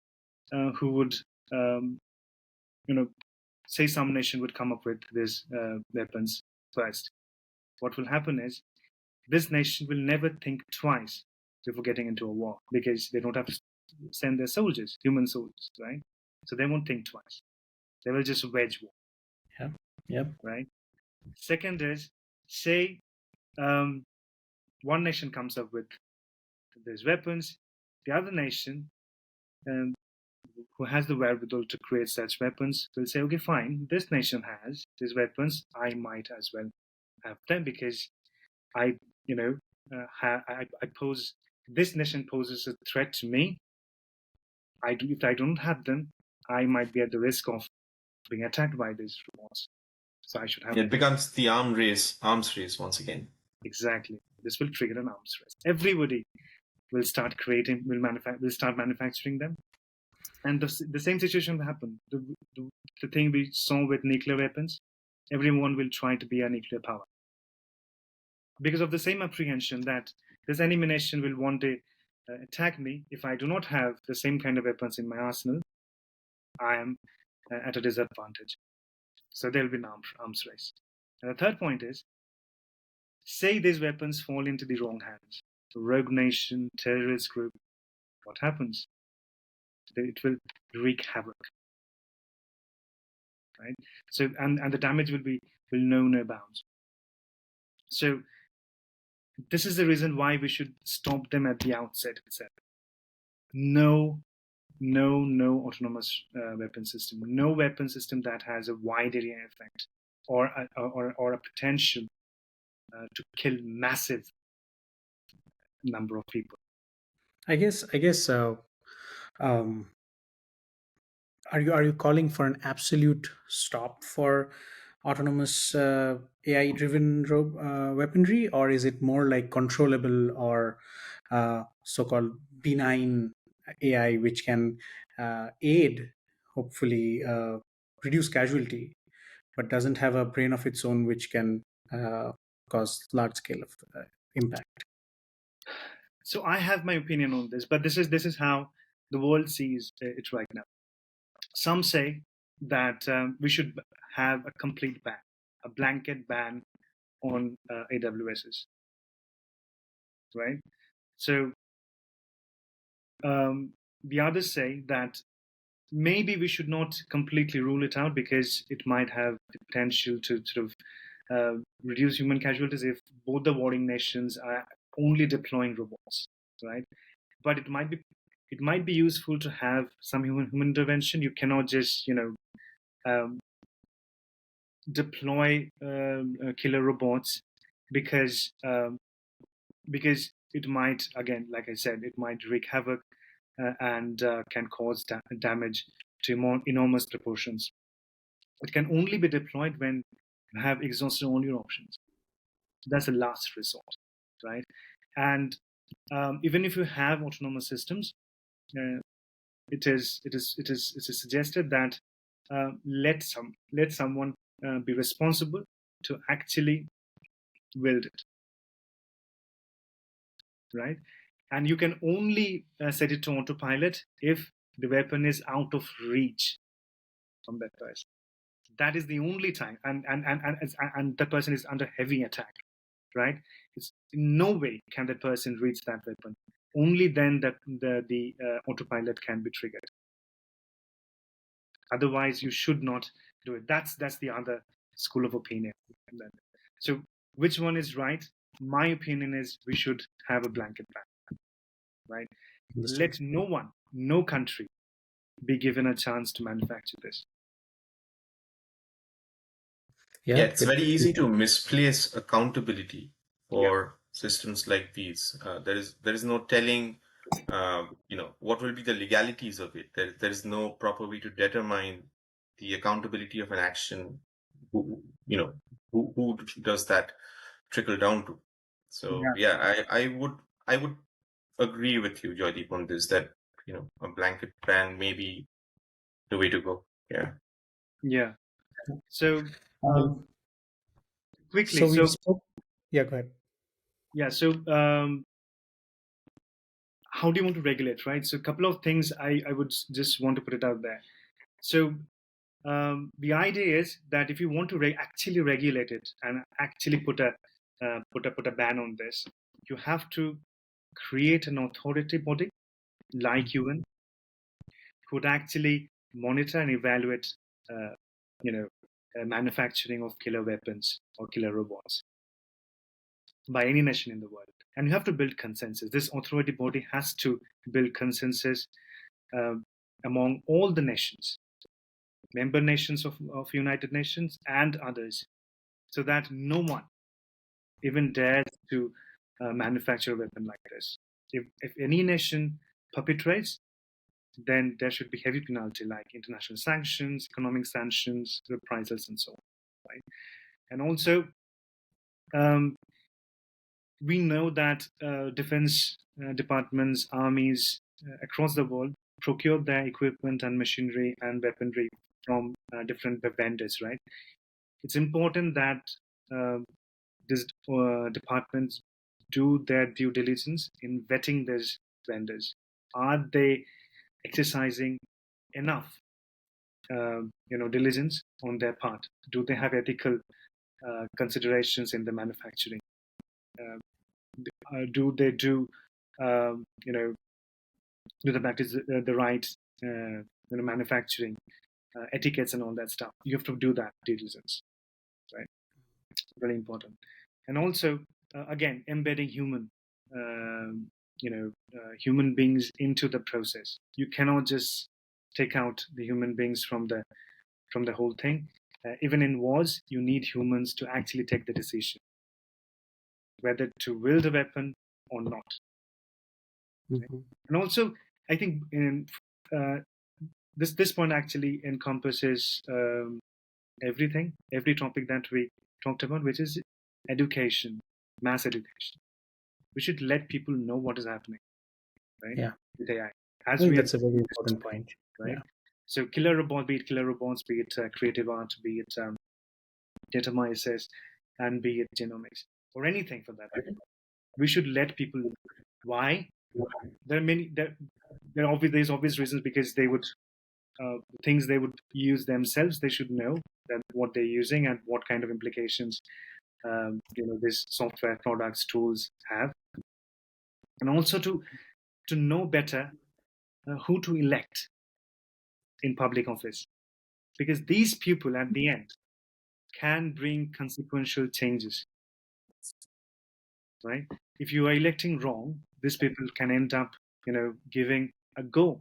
who would um, you know say some nation would come up with these weapons first. What will happen is this nation will never think twice before getting into a war because they don't have to send their soldiers, human soldiers, right? So they won't think twice. They will just wage war, Yeah. Yep. right? Second is, say um, one nation comes up with these weapons, the other nation um, who has the wherewithal to create such weapons will say, okay, fine, this nation has these weapons, I might as well have them because I, I pose, this nation poses a threat to me. If I don't have them, I might be at the risk of being attacked by these robots. So I should have It becomes the arms race once again. exactly. This will trigger an arms race. Everybody will start creating, will start manufacturing them, and the same situation will happen. The thing we saw with nuclear weapons, everyone will try to be a nuclear power because of the same apprehension that this enemy nation will one day attack me. If I do not have the same kind of weapons in my arsenal, I am at a disadvantage. So there will be an arms race. And the third point is, say these weapons fall into the wrong hands, a rogue nation, terrorist group, what happens? It will wreak havoc, right? So and the damage will know no bounds. So this is the reason why we should stop them at the outset itself. No autonomous weapon system. No weapon system that has a wide area effect or a potential to kill massive number of people. I guess. Um, are you calling for an absolute stop for autonomous AI driven weaponry, or is it more like controllable or so-called benign AI which can aid, hopefully, reduce casualty, but doesn't have a brain of its own which can uh, cause large scale of impact? So I have my opinion on this, but this is how the world sees it right now. Some say that we should have a complete ban, a blanket ban on AWSs, right? So the others say that maybe we should not completely rule it out because it might have the potential to sort of reduce human casualties if both the warring nations are only deploying robots, right? But it might be useful to have some human intervention. You cannot just um, deploy killer robots because because it might, again, like I said, it might wreak havoc and can cause damage to more enormous proportions. It can only be deployed when you have exhausted all your options. That's a last resort, right? And even if you have autonomous systems, uh, it is suggested that let someone be responsible to actually wield it, right? And you can only set it to autopilot if the weapon is out of reach from that person. That is the only time, and that person is under heavy attack, right? It's in no way can that person reach that weapon. Only then that the autopilot can be triggered. Otherwise, you should not do it. That's the other school of opinion. So, which one is right? My opinion is we should have a blanket ban, right? Understood. Let no one, no country, be given a chance to manufacture this. Yeah, Yeah, it's very easy to misplace accountability Yeah, for systems like these. There is no telling, what will be the legalities of it. There is no proper way to determine the accountability of an action. Who, you know, who does that trickle down to? So yeah, yeah, I would agree with you, Joydeep, on this, that a blanket ban may be the way to go. Yeah. yeah. So Um, quickly, so we've so spoke. Yeah, go ahead. yeah, so how do you want to regulate, right? So a couple of things I would just want to put it out there. So the idea is that if you want to actually regulate it and actually put a ban on this, you have to create an authority body like UN who would actually monitor and evaluate, uh, manufacturing of killer weapons or killer robots by any nation in the world. And you have to build consensus. This authority body has to build consensus um, among all the nations, member nations of United Nations and others, so that no one even dares to manufacture a weapon like this. If any nation perpetrates, then there should be heavy penalty like international sanctions, economic sanctions, reprisals, and so on. Right? And also, um, we know that defense departments, armies across the world procure their equipment and machinery and weaponry from different vendors, right? It's important that uh, these departments do their due diligence in vetting these vendors. Are they exercising enough, diligence on their part? Do they have ethical considerations in the manufacturing? Uh, do they do, um, you know, do the practice the right, manufacturing etiquettes and all that stuff? You have to do that due diligence, right? Very important. And also, again, embedding human beings into the process. You cannot just take out the human beings from the whole thing. Even in wars, you need humans to actually take the decision whether to wield a weapon or not. Mhm. And also, I think uh, this point actually encompasses everything, every topic that we talked about, which is education, mass education. We should let people know what is happening, right, Yeah, with AI, I as think we are that's a very doing this important today, point. right? Yeah. So, killer robots, be it creative art, be it data analysis, and be it genomics, or anything for that matter. We should let people know. Why? There are many. There's obvious reasons because they would things they would use themselves. They should know that what they're using and what kind of implications these software products tools have, and also to know better who to elect in public office, because these people at the end can bring consequential changes, right? If you are electing wrong, these people can end up, giving a go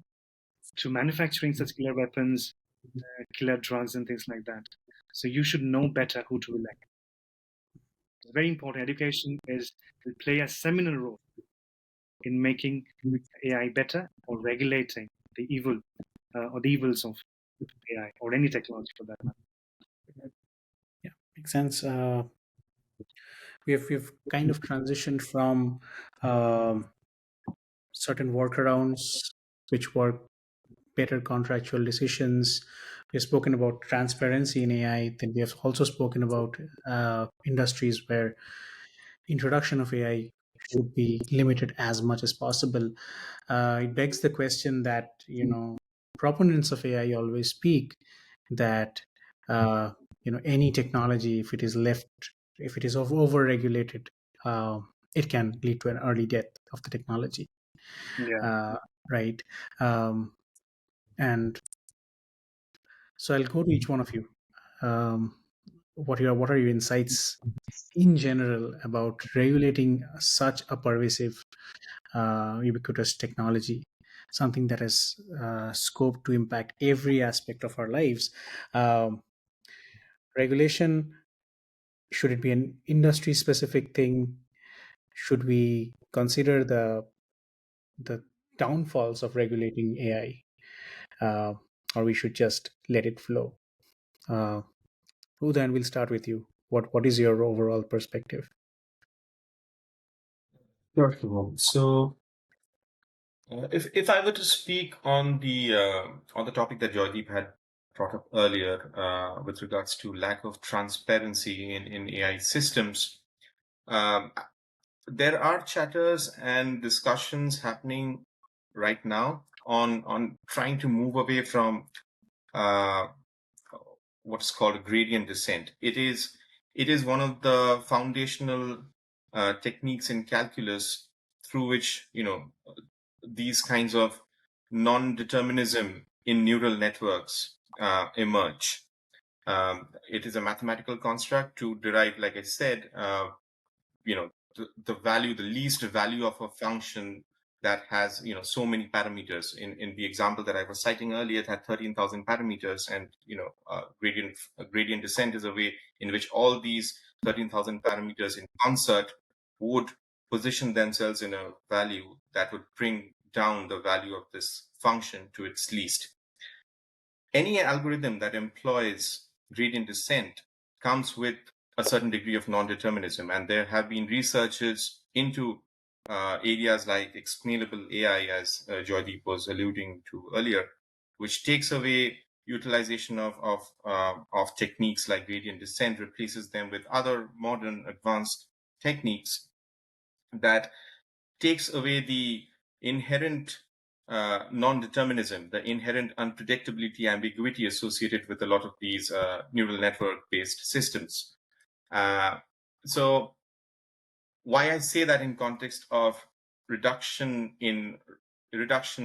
to manufacturing such killer weapons, killer drugs, and things like that. So you should know better who to elect. It's very important. Education will play a seminal role in making AI better or regulating the evil or the evils of AI or any technology for that matter. Yeah, makes sense. We've kind of transitioned from um, certain workarounds, which were better contractual decisions. We've spoken about transparency in AI. Then we have also spoken about industries where introduction of AI should be limited as much as possible. It begs the question that proponents of AI always speak that uh, any technology, if it is over regulated, uh, it can lead to an early death of the technology. Yeah. Uh, right. Um, and so I'll go to each one of you. Um, what are your insights in general about regulating such a pervasive, ubiquitous technology, something that has scope to impact every aspect of our lives? Um, Regulation, should it be an industry specific thing? Should we consider the downfalls of regulating AI, or we should just let it flow? Uh, Who then will start with you? What is your overall perspective? Sure, Shubham. So, if I were to speak on the topic that Joydeep had brought up earlier, with regards to lack of transparency in AI systems, um, there are chatters and discussions happening right now on trying to move away from uh, what's called gradient descent. It is one of the foundational techniques in calculus through which these kinds of non-determinism in neural networks emerge. It is a mathematical construct to derive, like I said, the least value of a function that has so many parameters. In the example that I was citing earlier, it had 13,000 parameters, and gradient descent is a way in which all these 13,000 parameters in concert would position themselves in a value that would bring down the value of this function to its least. Any algorithm that employs gradient descent comes with a certain degree of non-determinism, and there have been researches into areas like explainable AI, as Joydeep was alluding to earlier, which takes away utilization of techniques like gradient descent, replaces them with other modern advanced techniques that takes away the inherent non-determinism, the inherent unpredictability, ambiguity associated with a lot of these neural network-based systems. So why I say that in context of reduction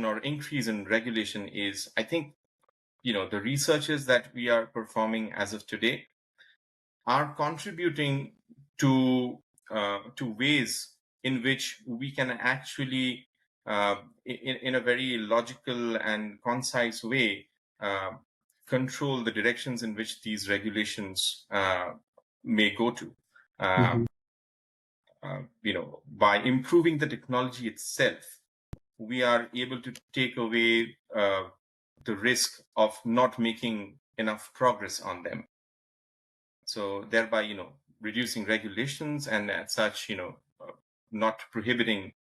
or increase in regulation is, I think, the researches that we are performing as of today are contributing to ways in which we can actually, in a very logical and concise way, control the directions in which these regulations may go to. Mhm. By improving the technology itself, we are able to take away the risk of not making enough progress on them. So thereby, reducing regulations and as such, not prohibiting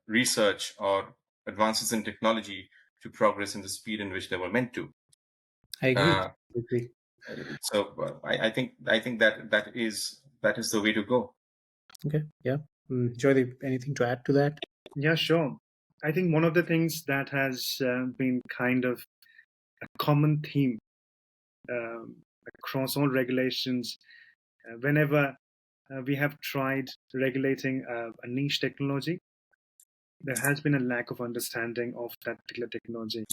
research or advances in technology to progress in the speed in which they were meant to. I agree. Uh, I agree. I think that is the way to go. Okay. Yeah. Joydeep, anything to add to that? Yeah, sure. I think one of the things that has been kind of a common theme um, across all regulations, whenever we have tried regulating a niche technology, there has been a lack of understanding of that particular technology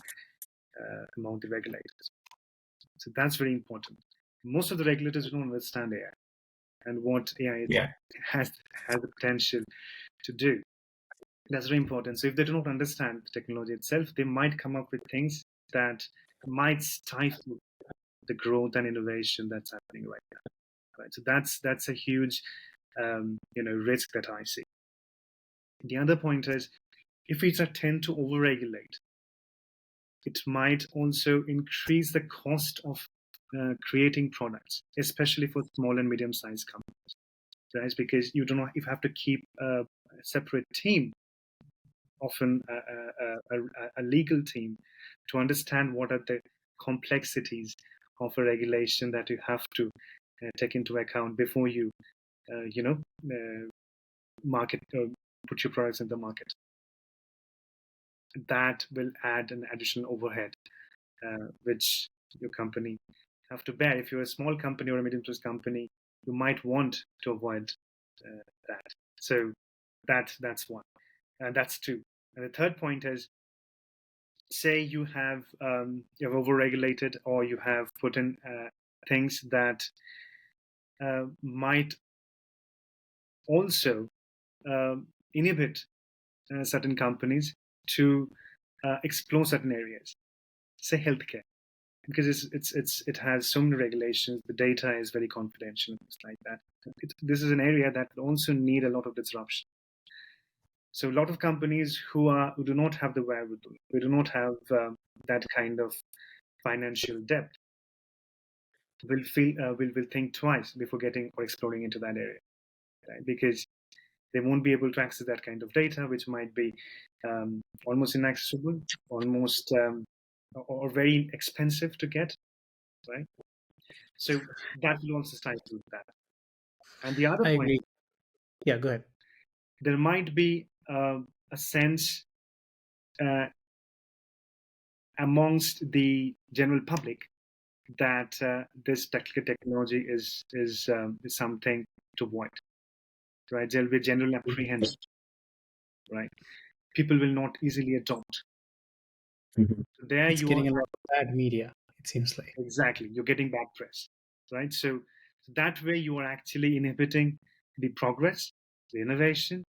among the regulators. So that's very important. Most of the regulators don't understand AI and what AI Yeah. has the potential to do. That's very important. So if they do not understand the technology itself, they might come up with things that might stifle the growth and innovation that's happening right now. Right. So that's a huge risk that I see. The other point is if we tend to overregulate, it might also increase the cost of creating products, especially for small and medium-sized companies. Right? Because you have to keep a separate team, often a legal team, to understand what are the complexities of a regulation that you have to take into account before you, market put your products in the market. That will add an additional overhead, which your company have to bear. If you're a small company or a medium-sized company, you might want to avoid that. So that's one, and that's two. And the third point is, say you have overregulated or you have put in things that might also inhibit certain companies to explore certain areas, say healthcare, because it has so many regulations. The data is very confidential and things like that. This is an area that will also need a lot of disruption. So a lot of companies who do not have the wherewithal, who do not have that kind of financial depth, will think twice before getting or exploring into that area, right? Because they won't be able to access that kind of data, which might be almost inaccessible, almost or very expensive to get, right? So that will also stifle that. And the other I point, agree. Yeah, go ahead. there might be a sense uh, amongst the general public that this technology is something to avoid, right? There'll be a general apprehension, right? People will not easily adopt. Mhm. So there It's you are. getting a lot of bad media, it seems like. Exactly, you're getting bad press, right? So that way you are actually inhibiting the progress, the innovation,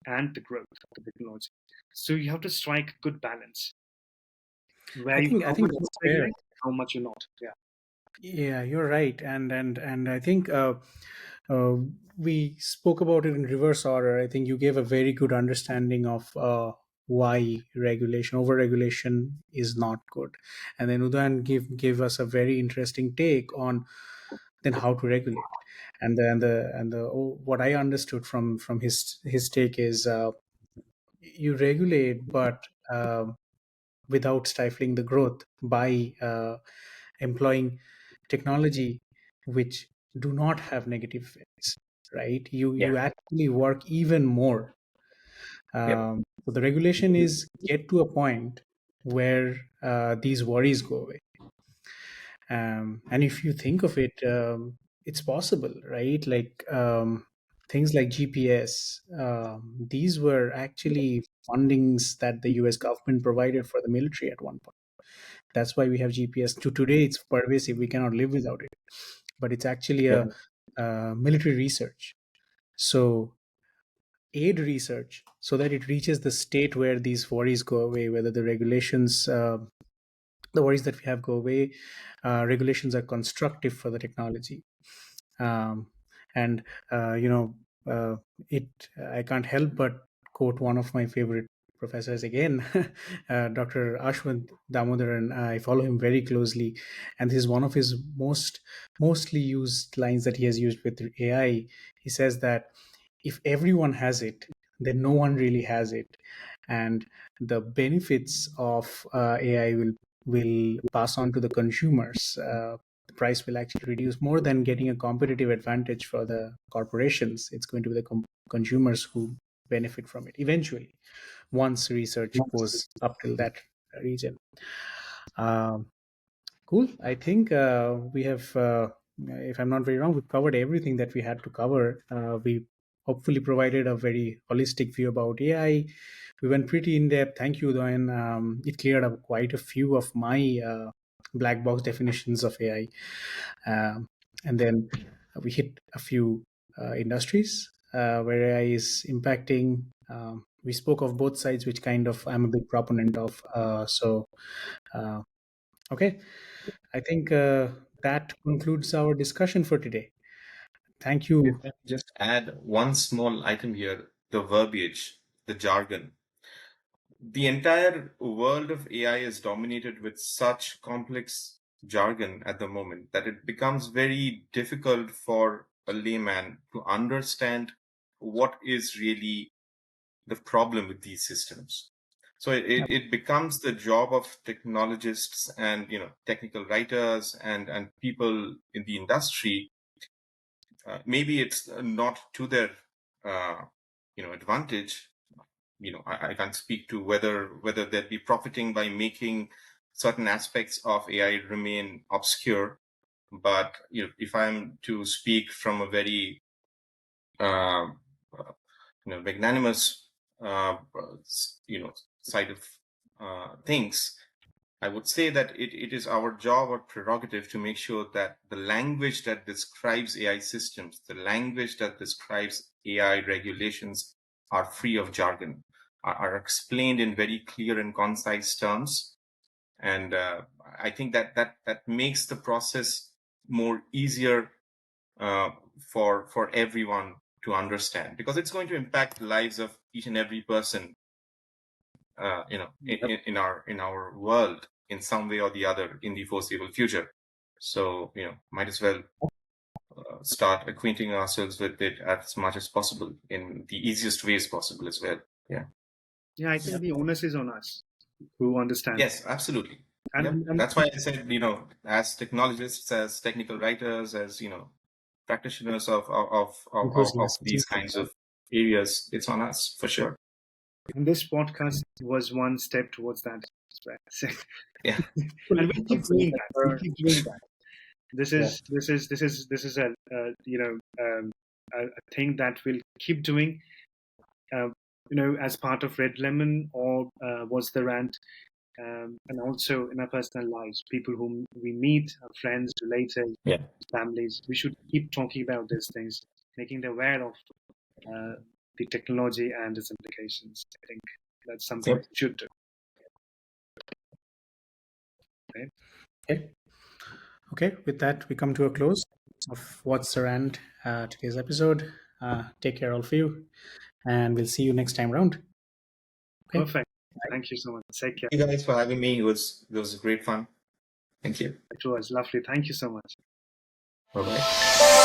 and the growth of the technology. So you have to strike a good balance where I how think much you that's fair. regulate, how much you're not. Yeah. Yeah, you're right, and I think uh, we spoke about it in reverse order. I think you gave a very good understanding of why overregulation is not good, and then Udayan gave us a very interesting take on then how to regulate. What I understood from his take is you regulate, but without stifling the growth by employing technology which do not have negative effects, right? You Yeah. actually work even more. Yep. So the regulation is get to a point where these worries go away. And if you think of it, it's possible, right? Like things like GPS, these were actually fundings that the US government provided for the military at one point. That's why we have GPS. To today, it's pervasive. We cannot live without it. But it's actually Yep. a military research. So aid research so that it reaches the state where these worries go away, whether the regulations, the worries that we have go away, regulations are constructive for the technology. Um, and uh, you know uh, it I can't help but quote one of my favorite professors again, Dr. Ashwant Damodaran. I follow him very closely, and this is one of his mostly used lines that he has used with AI. He says that if everyone has it, then no one really has it, and the benefits of AI will pass on to the consumers. The price will actually reduce more than getting a competitive advantage for the corporations. It's going to be the consumers who benefit from it eventually, once research goes up till that region. Um, cool. I think we have, if I'm not very wrong, we've covered everything that we had to cover. We hopefully provided a very holistic view about AI. We went pretty in depth. Thank you, Doyen. It cleared up quite a few of my black box definitions of AI. And then we hit a few industries where AI is impacting. We spoke of both sides, which kind of I'm a big proponent of. Uh, okay, I think that concludes our discussion for today. Thank If you. I just add one small item here, the verbiage, the jargon. The entire world of AI is dominated with such complex jargon at the moment that it becomes very difficult for a layman to understand what is really the problem with these systems. So it becomes the job of technologists and technical writers and people in the industry. Maybe it's not to their uh, advantage. I can't speak to whether they'd be profiting by making certain aspects of AI remain obscure. But if I'm to speak from a very uh, uh, magnanimous side of things, I would say that it is our job or prerogative to make sure that the language that describes AI systems, the language that describes AI regulations, are free of jargon, are explained in very clear and concise terms. And I think that makes the process more easier uh, for everyone to understand, because it's going to impact the lives of each and every person in our world in some way or the other in the foreseeable future. So might as well start acquainting ourselves with it as much as possible in the easiest ways possible as well. Yeah. Yeah, I think the onus is on us who understand. Yes, absolutely. Yep. And That's why I said, as technologists, as technical writers, as practitioners of Enthusiasm. these kinds of areas, it's on us for sure. and this podcast was one step towards that as well. Yeah. And we'll keep Hopefully, doing that. We'll keep doing that. This yeah. is a a thing that we'll keep doing. As part of Red Lemon or What's the Rant, and also in our personal lives, people whom we meet, our friends, relatives, Yeah. families. We should keep talking about these things, making them aware of the technology and its implications. I think that's something Yep. we should do. Right? Okay. Okay. With that, we come to a close. of What's the Rant, today's episode. Take care, all of you, and we'll see you next time around. Okay. Perfect. Thank you so much. Take care. Thank you guys for having me. It was great fun. Thank you. It was lovely. Thank you so much. Bye bye.